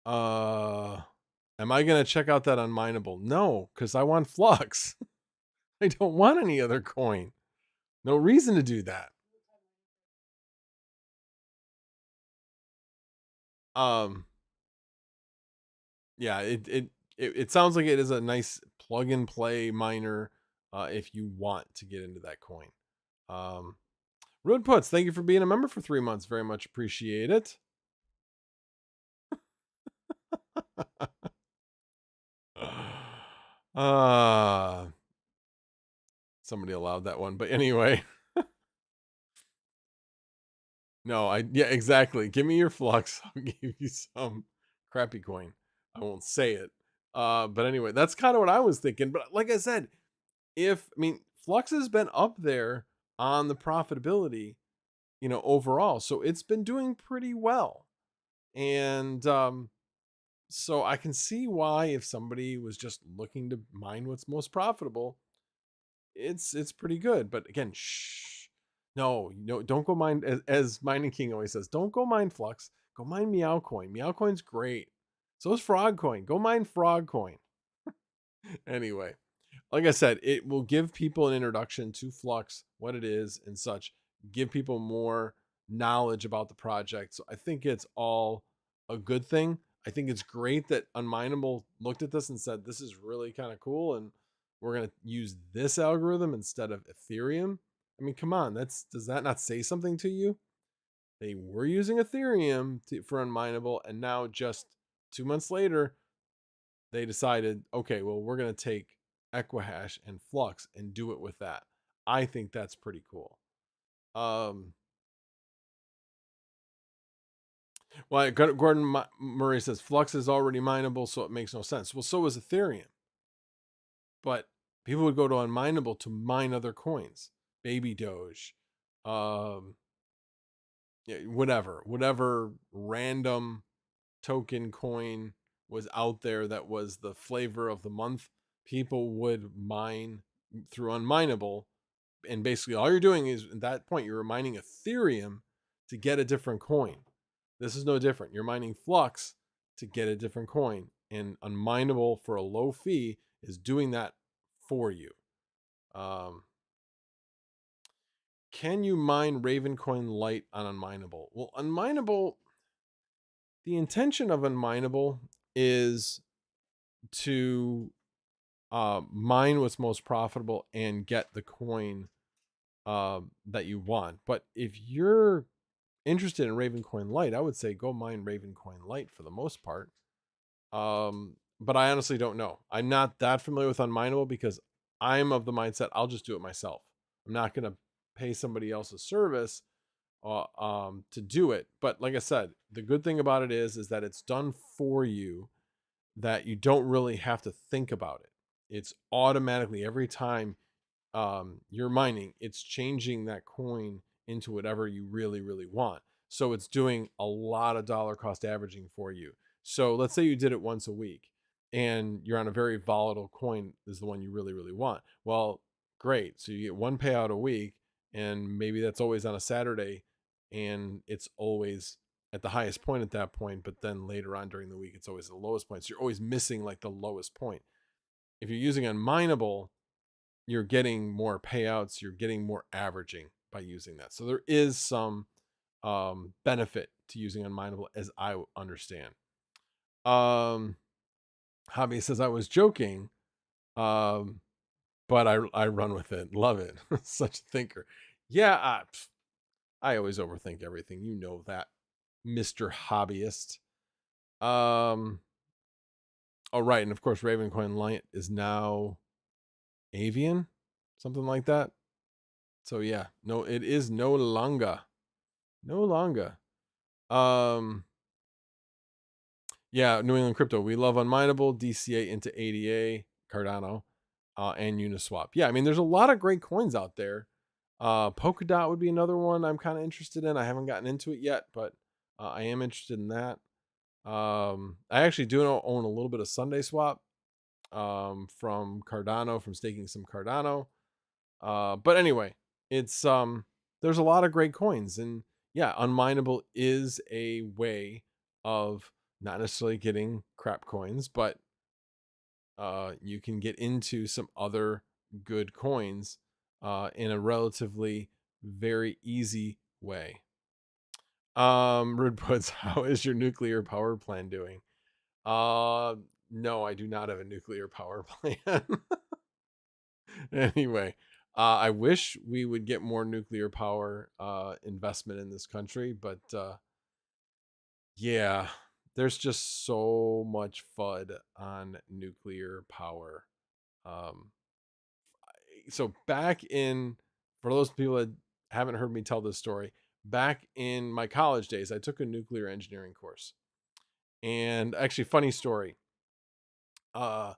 Am I gonna check out that unmineable? No, because I want Flux. I don't want any other coin. No reason to do that. Yeah, it sounds like it is a nice plug and play miner if you want to get into that coin. Road Puts, thank you for being a member for 3 months. Very much appreciate it. Somebody allowed that one, but anyway. No, yeah, exactly. Give me your Flux. I'll give you some crappy coin. I won't say it. But anyway, that's kind of what I was thinking. But like I said, Flux has been up there on the profitability, overall. So it's been doing pretty well. And so I can see why if somebody was just looking to mine what's most profitable, it's pretty good. But again, shh. No, don't go mine as Mining King always says, don't go mine Flux. Go mine Meow Coin. Meow Coin's great. So is Frog Coin. Go mine Frog Coin. Anyway, like I said, it will give people an introduction to Flux, what it is and such, give people more knowledge about the project. So I think it's all a good thing. I think it's great that Unmineable looked at this and said, this is really kind of cool. And we're going to use this algorithm instead of Ethereum. I mean, come on, does that not say something to you? They were using Ethereum for unmineable, and now just 2 months later, they decided, okay, well, we're going to take Equihash and Flux and do it with that. I think that's pretty cool. Well, Gordon Murray says Flux is already mineable, so it makes no sense. Well, so is Ethereum. But people would go to unmineable to mine other coins, Baby Doge, yeah, whatever random token coin was out there that was the flavor of the month. People would mine through unmineable, and basically all you're doing is at that point you're mining Ethereum to get a different coin. This is no different. You're mining Flux to get a different coin, and unmineable for a low fee is doing that for you. Can you mine Ravencoin Lite on unmineable? Well, unmineable, the intention of unmineable is to mine what's most profitable and get the coin that you want. But if you're interested in Ravencoin Lite, I would say go mine Ravencoin Lite for the most part. But I honestly don't know. I'm not that familiar with unmineable because I'm of the mindset I'll just do it myself. I'm not going to pay somebody else's service to do it. But like I said, the good thing about it is that it's done for you, that you don't really have to think about it. It's automatically every time you're mining, it's changing that coin into whatever you really, really want. So it's doing a lot of dollar cost averaging for you. So let's say you did it once a week and you're on a very volatile coin is the one you really, really want. Well, great. So you get one payout a week, and maybe that's always on a Saturday, and it's always at the highest point at that point, but then later on during the week, it's always the lowest point. So you're always missing like the lowest point. If you're using unmineable, you're getting more payouts, you're getting more averaging by using that. So there is some benefit to using unmineable, as I understand. Hobby says I was joking, but I run with it, love it. Such a thinker. Yeah, I always overthink everything. You know that, Mr. Hobbyist. Oh right, and of course Ravencoin Light is now Avian, something like that. So yeah, no, it is no longer. No longer. Yeah, New England Crypto. We love unmineable, DCA into ADA, Cardano, and Uniswap. Yeah, I mean, there's a lot of great coins out there. Polkadot would be another one I'm kind of interested in. I haven't gotten into it yet, but I am interested in that. I actually do own a little bit of SundaeSwap from Cardano, from staking some Cardano. But anyway, it's there's a lot of great coins, and yeah, unmineable is a way of not necessarily getting crap coins, but you can get into some other good coins in a relatively very easy way. Rude Puts, how is your nuclear power plant doing? No, I do not have a nuclear power plant. Anyway, I wish we would get more nuclear power investment in this country, but yeah, there's just so much FUD on nuclear power. Um, so back in, for those people that haven't heard me tell this story, back in my college days, I took a nuclear engineering course. And actually, funny story. I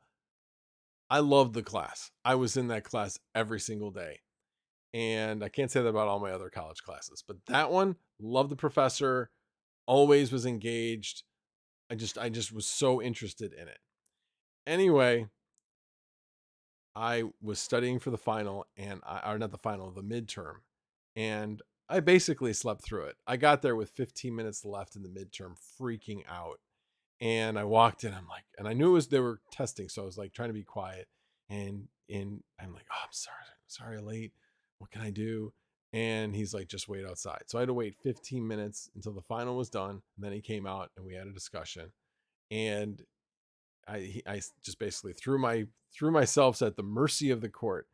loved the class. I was in that class every single day. And I can't say that about all my other college classes, but that one, loved the professor, always was engaged. I just was so interested in it. Anyway, I was studying for the final, and or not the final, the midterm, and I basically slept through it. I got there with 15 minutes left in the midterm, freaking out. And I walked in, I'm like, and I knew it was they were testing, so I was like trying to be quiet. And I'm like, oh, I'm sorry, late. What can I do? And he's like, just wait outside. So I had to wait 15 minutes until the final was done. And then he came out and we had a discussion. And I just basically threw myself at the mercy of the court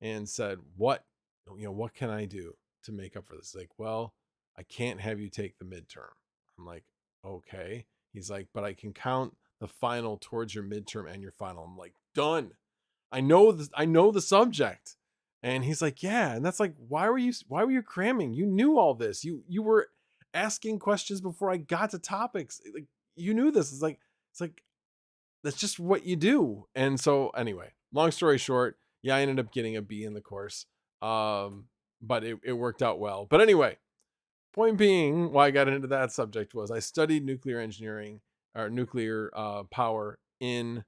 and said, what can I do to make up for this? Like, well, I can't have you take the midterm. I'm like, okay. He's like, but I can count the final towards your midterm and your final. I'm like, done. I know this. I know the subject. And he's like, yeah. And that's like, why were you cramming? You knew all this. You were asking questions before I got to topics. Like, you knew this. It's like that's just what you do. And so anyway, long story short, yeah, I ended up getting a B in the course. But it worked out well. But anyway, point being, why I got into that subject was I studied nuclear engineering or nuclear power in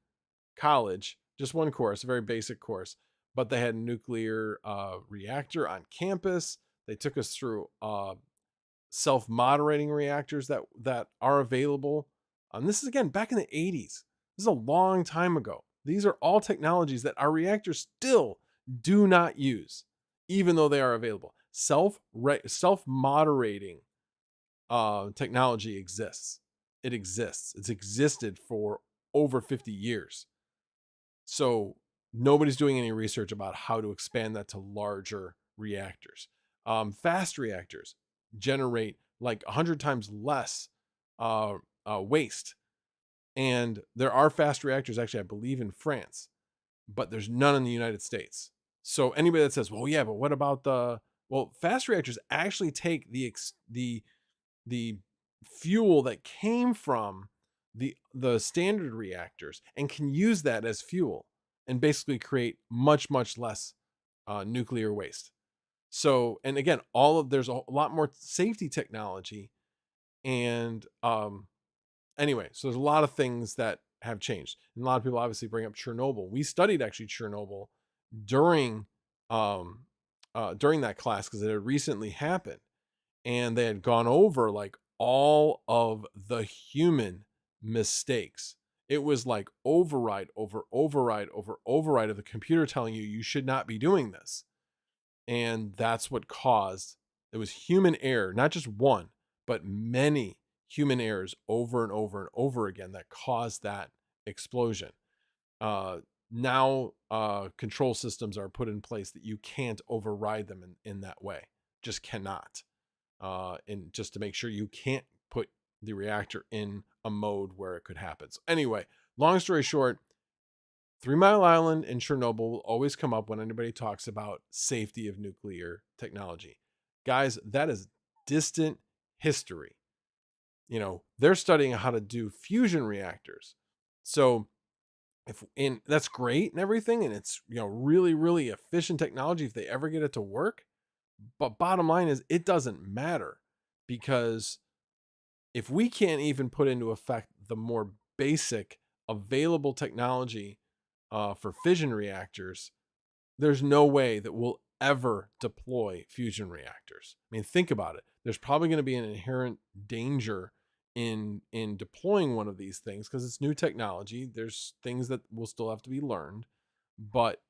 college, just one course, a very basic course, but they had a nuclear reactor on campus. They took us through self-moderating reactors that are available. This is again back in the 80s. This is a long time ago. These are all technologies that our reactors still do not use, even though they are available. Self-moderating technology exists. It exists. It's existed for over 50 years. So nobody's doing any research about how to expand that to larger reactors. Fast reactors generate like 100 times less waste. And there are fast reactors, actually, I believe in France, but there's none in the United States. So anybody that says, well, yeah, but what about fast reactors actually take the fuel that came from the standard reactors and can use that as fuel and basically create much less nuclear waste. So, and again, there's a lot more safety technology, and anyway, so there's a lot of things that have changed. And a lot of people obviously bring up Chernobyl. We studied actually Chernobyl during that class because it had recently happened, and they had gone over like all of the human mistakes. It was like override over override over override of the computer telling you should not be doing this. And that's what caused, it was human error, not just one, but many human errors over and over and over again that caused that explosion. Now control systems are put in place that you can't override them in that way. Just cannot. And just to make sure you can't put the reactor in a mode where it could happen. So anyway, long story short, 3 Mile Island and Chernobyl will always come up when anybody talks about safety of nuclear technology. Guys, that is distant history. They're studying how to do fusion reactors. So that's great and everything, and it's really, really efficient technology if they ever get it to work. But bottom line is, it doesn't matter, because if we can't even put into effect the more basic available technology for fission reactors, there's no way that we'll ever deploy fusion reactors. I mean, think about it. There's probably going to be an inherent danger in deploying one of these things because it's new technology. There's things that will still have to be learned, but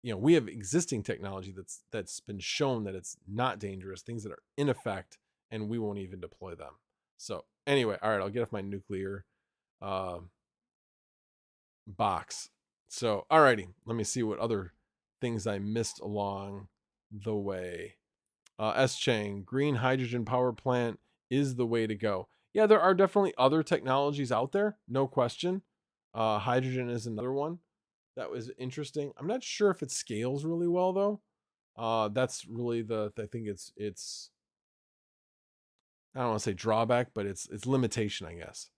we have existing technology that's been shown that it's not dangerous, things that are in effect, and we won't even deploy them. So anyway, all right, I'll get off my nuclear box. So, alrighty, let me see what other things I missed along the way. S. Chang, green hydrogen power plant is the way to go. Yeah, there are definitely other technologies out there, no question. Hydrogen is another one that was interesting. I'm not sure if it scales really well though. That's really I think it's I don't want to say drawback, but it's limitation, I guess.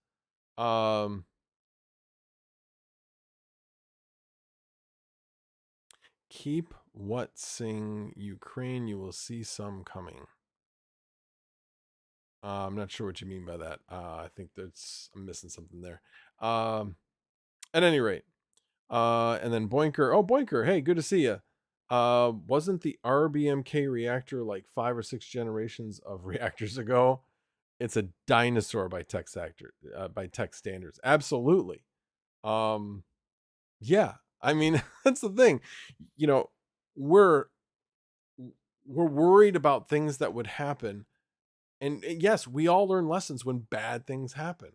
Keep what sing Ukraine, you will see some coming. I'm not sure what you mean by that. I think I'm missing something there. At any rate, and then Boinker. Oh, Boinker. Hey, good to see you. Wasn't the RBMK reactor like 5 or 6 generations of reactors ago? It's a dinosaur by tech standards. Absolutely. Yeah. I mean, that's the thing. We're worried about things that would happen. And yes, we all learn lessons when bad things happen.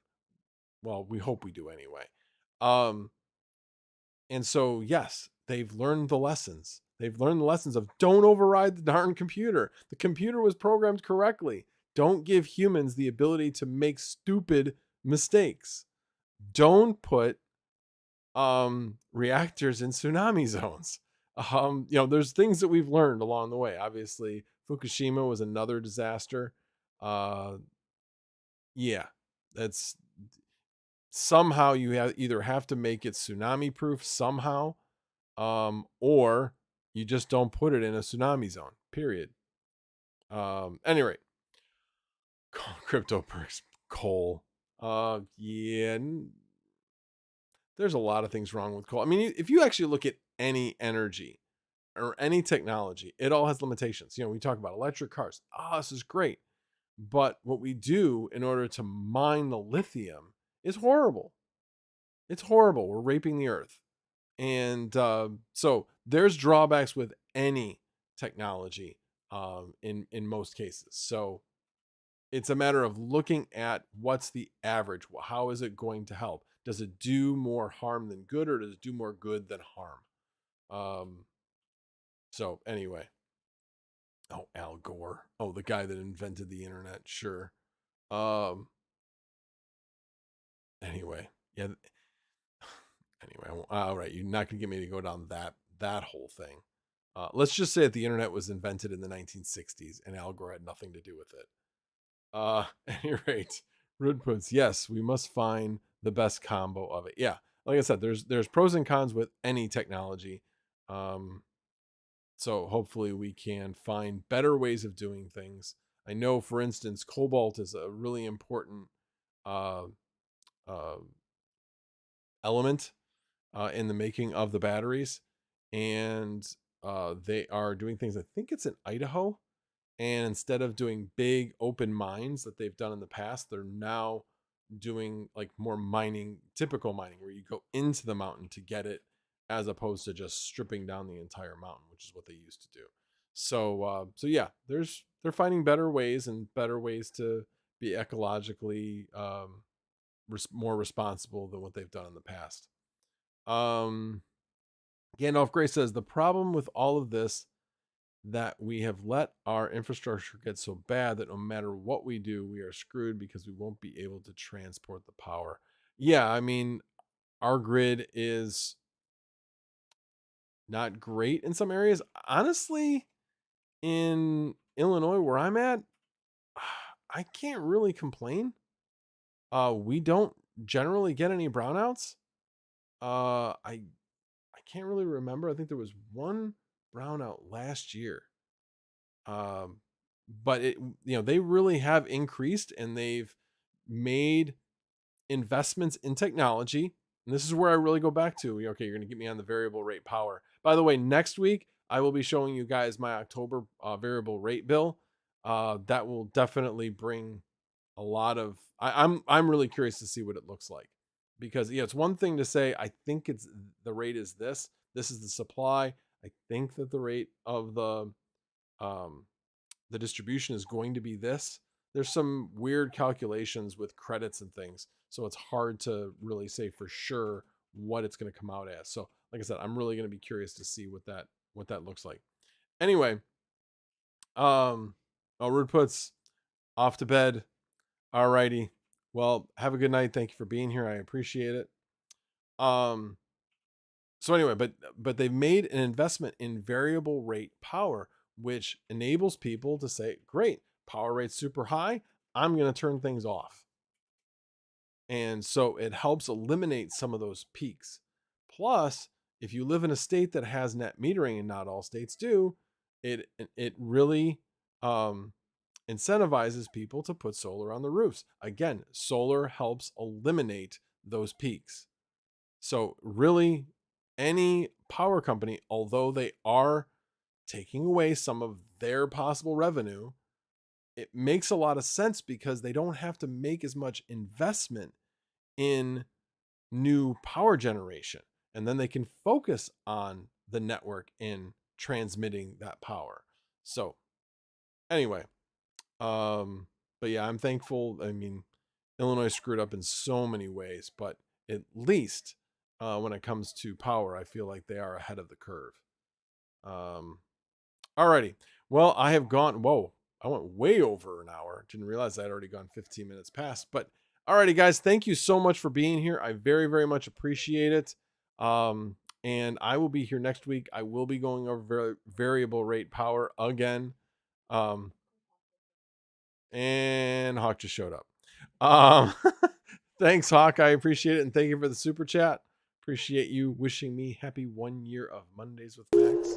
Well, we hope we do anyway. And so, yes, they've learned the lessons. They've learned the lessons of don't override the darn computer. The computer was programmed correctly. Don't give humans the ability to make stupid mistakes. Don't put reactors in tsunami zones. There's things that we've learned along the way. Obviously, Fukushima was another disaster. Yeah, that's somehow you either have to make it tsunami proof somehow, or you just don't put it in a tsunami zone. Period. Anyway, crypto perks coal. Yeah, there's a lot of things wrong with coal. I mean, if you actually look at any energy or any technology, it all has limitations. We talk about electric cars. This is great. But what we do in order to mine the lithium is horrible. It's horrible. We're raping the earth. And so there's drawbacks with any technology in most cases. So it's a matter of looking at what's the average. How is it going to help? Does it do more harm than good, or does it do more good than harm? So anyway. Oh, Al Gore. Oh, the guy that invented the internet. Sure. Anyway. Yeah. Anyway. All right. You're not going to get me to go down that whole thing. Let's just say that the internet was invented in the 1960s and Al Gore had nothing to do with it. At any rate, Rude puts, yes, we must find the best combo of it. Yeah, like I said, there's pros and cons with any technology. So hopefully we can find better ways of doing things. I know, for instance, cobalt is a really important uh, uh, element in the making of the batteries, and they are doing things. I think it's in Idaho. And instead of doing big open mines that they've done in the past, they're now doing like more mining, typical mining, where you go into the mountain to get it, as opposed to just stripping down the entire mountain, which is what they used to do. So yeah, they're finding better ways to be ecologically more responsible than what they've done in the past. Gandalf Gray says the problem with all of this that we have let our infrastructure get so bad that no matter what we do, we are screwed because we won't be able to transport the power. Yeah, I mean, our grid is not great in some areas. Honestly, in Illinois, where I'm at, I can't really complain. We don't generally get any brownouts. I can't really remember. I think there was one brownout last year. Um, but they really have increased, and they've made investments in technology. And this is where I really go back to, okay, you're going to get me on the variable rate power. By the way, next week, I will be showing you guys my October variable rate bill. That will definitely bring a lot of, I'm really curious to see what it looks like, because it's one thing to say, I think it's the rate is this is the supply. I think that the rate of um, the distribution is going to be this. There's some weird calculations with credits and things, so it's hard to really say for sure what it's going to come out as. So like I said, I'm really going to be curious to see what that looks like. Anyway, Rude puts off to bed. Alrighty, well, have a good night. Thank you for being here. I appreciate it. So anyway, but they've made an investment in variable rate power, which enables people to say, great, power rate's super high, I'm going to turn things off. And so it helps eliminate some of those peaks. Plus, if you live in a state that has net metering, and not all states do, it really incentivizes people to put solar on the roofs. Again, solar helps eliminate those peaks. So really, any power company, although they are taking away some of their possible revenue, it makes a lot of sense because they don't have to make as much investment in new power generation. And then they can focus on the network in transmitting that power. So anyway, but yeah, I'm thankful. I mean, Illinois screwed up in so many ways, but at least when it comes to power, I feel like they are ahead of the curve. Alrighty. Well, I have gone. Whoa, I went way over an hour. Didn't realize I'd already gone 15 minutes past. But alrighty, guys, thank you so much for being here. I very, very much appreciate it. And I will be here next week. I will be going over variable rate power again. And Hawk just showed up. Thanks, Hawk. I appreciate it. And thank you for the super chat. Appreciate you wishing me happy 1 year of Mondays with Max.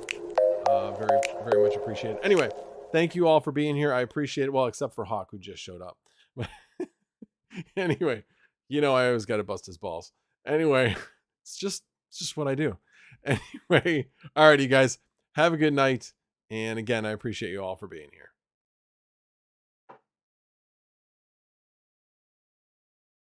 Very, very much appreciated. Anyway, thank you all for being here. I appreciate it. Well, except for Hawk, who just showed up. Anyway, I always got to bust his balls. Anyway, it's just what I do. Anyway, alrighty, guys. Have a good night. And again, I appreciate you all for being here.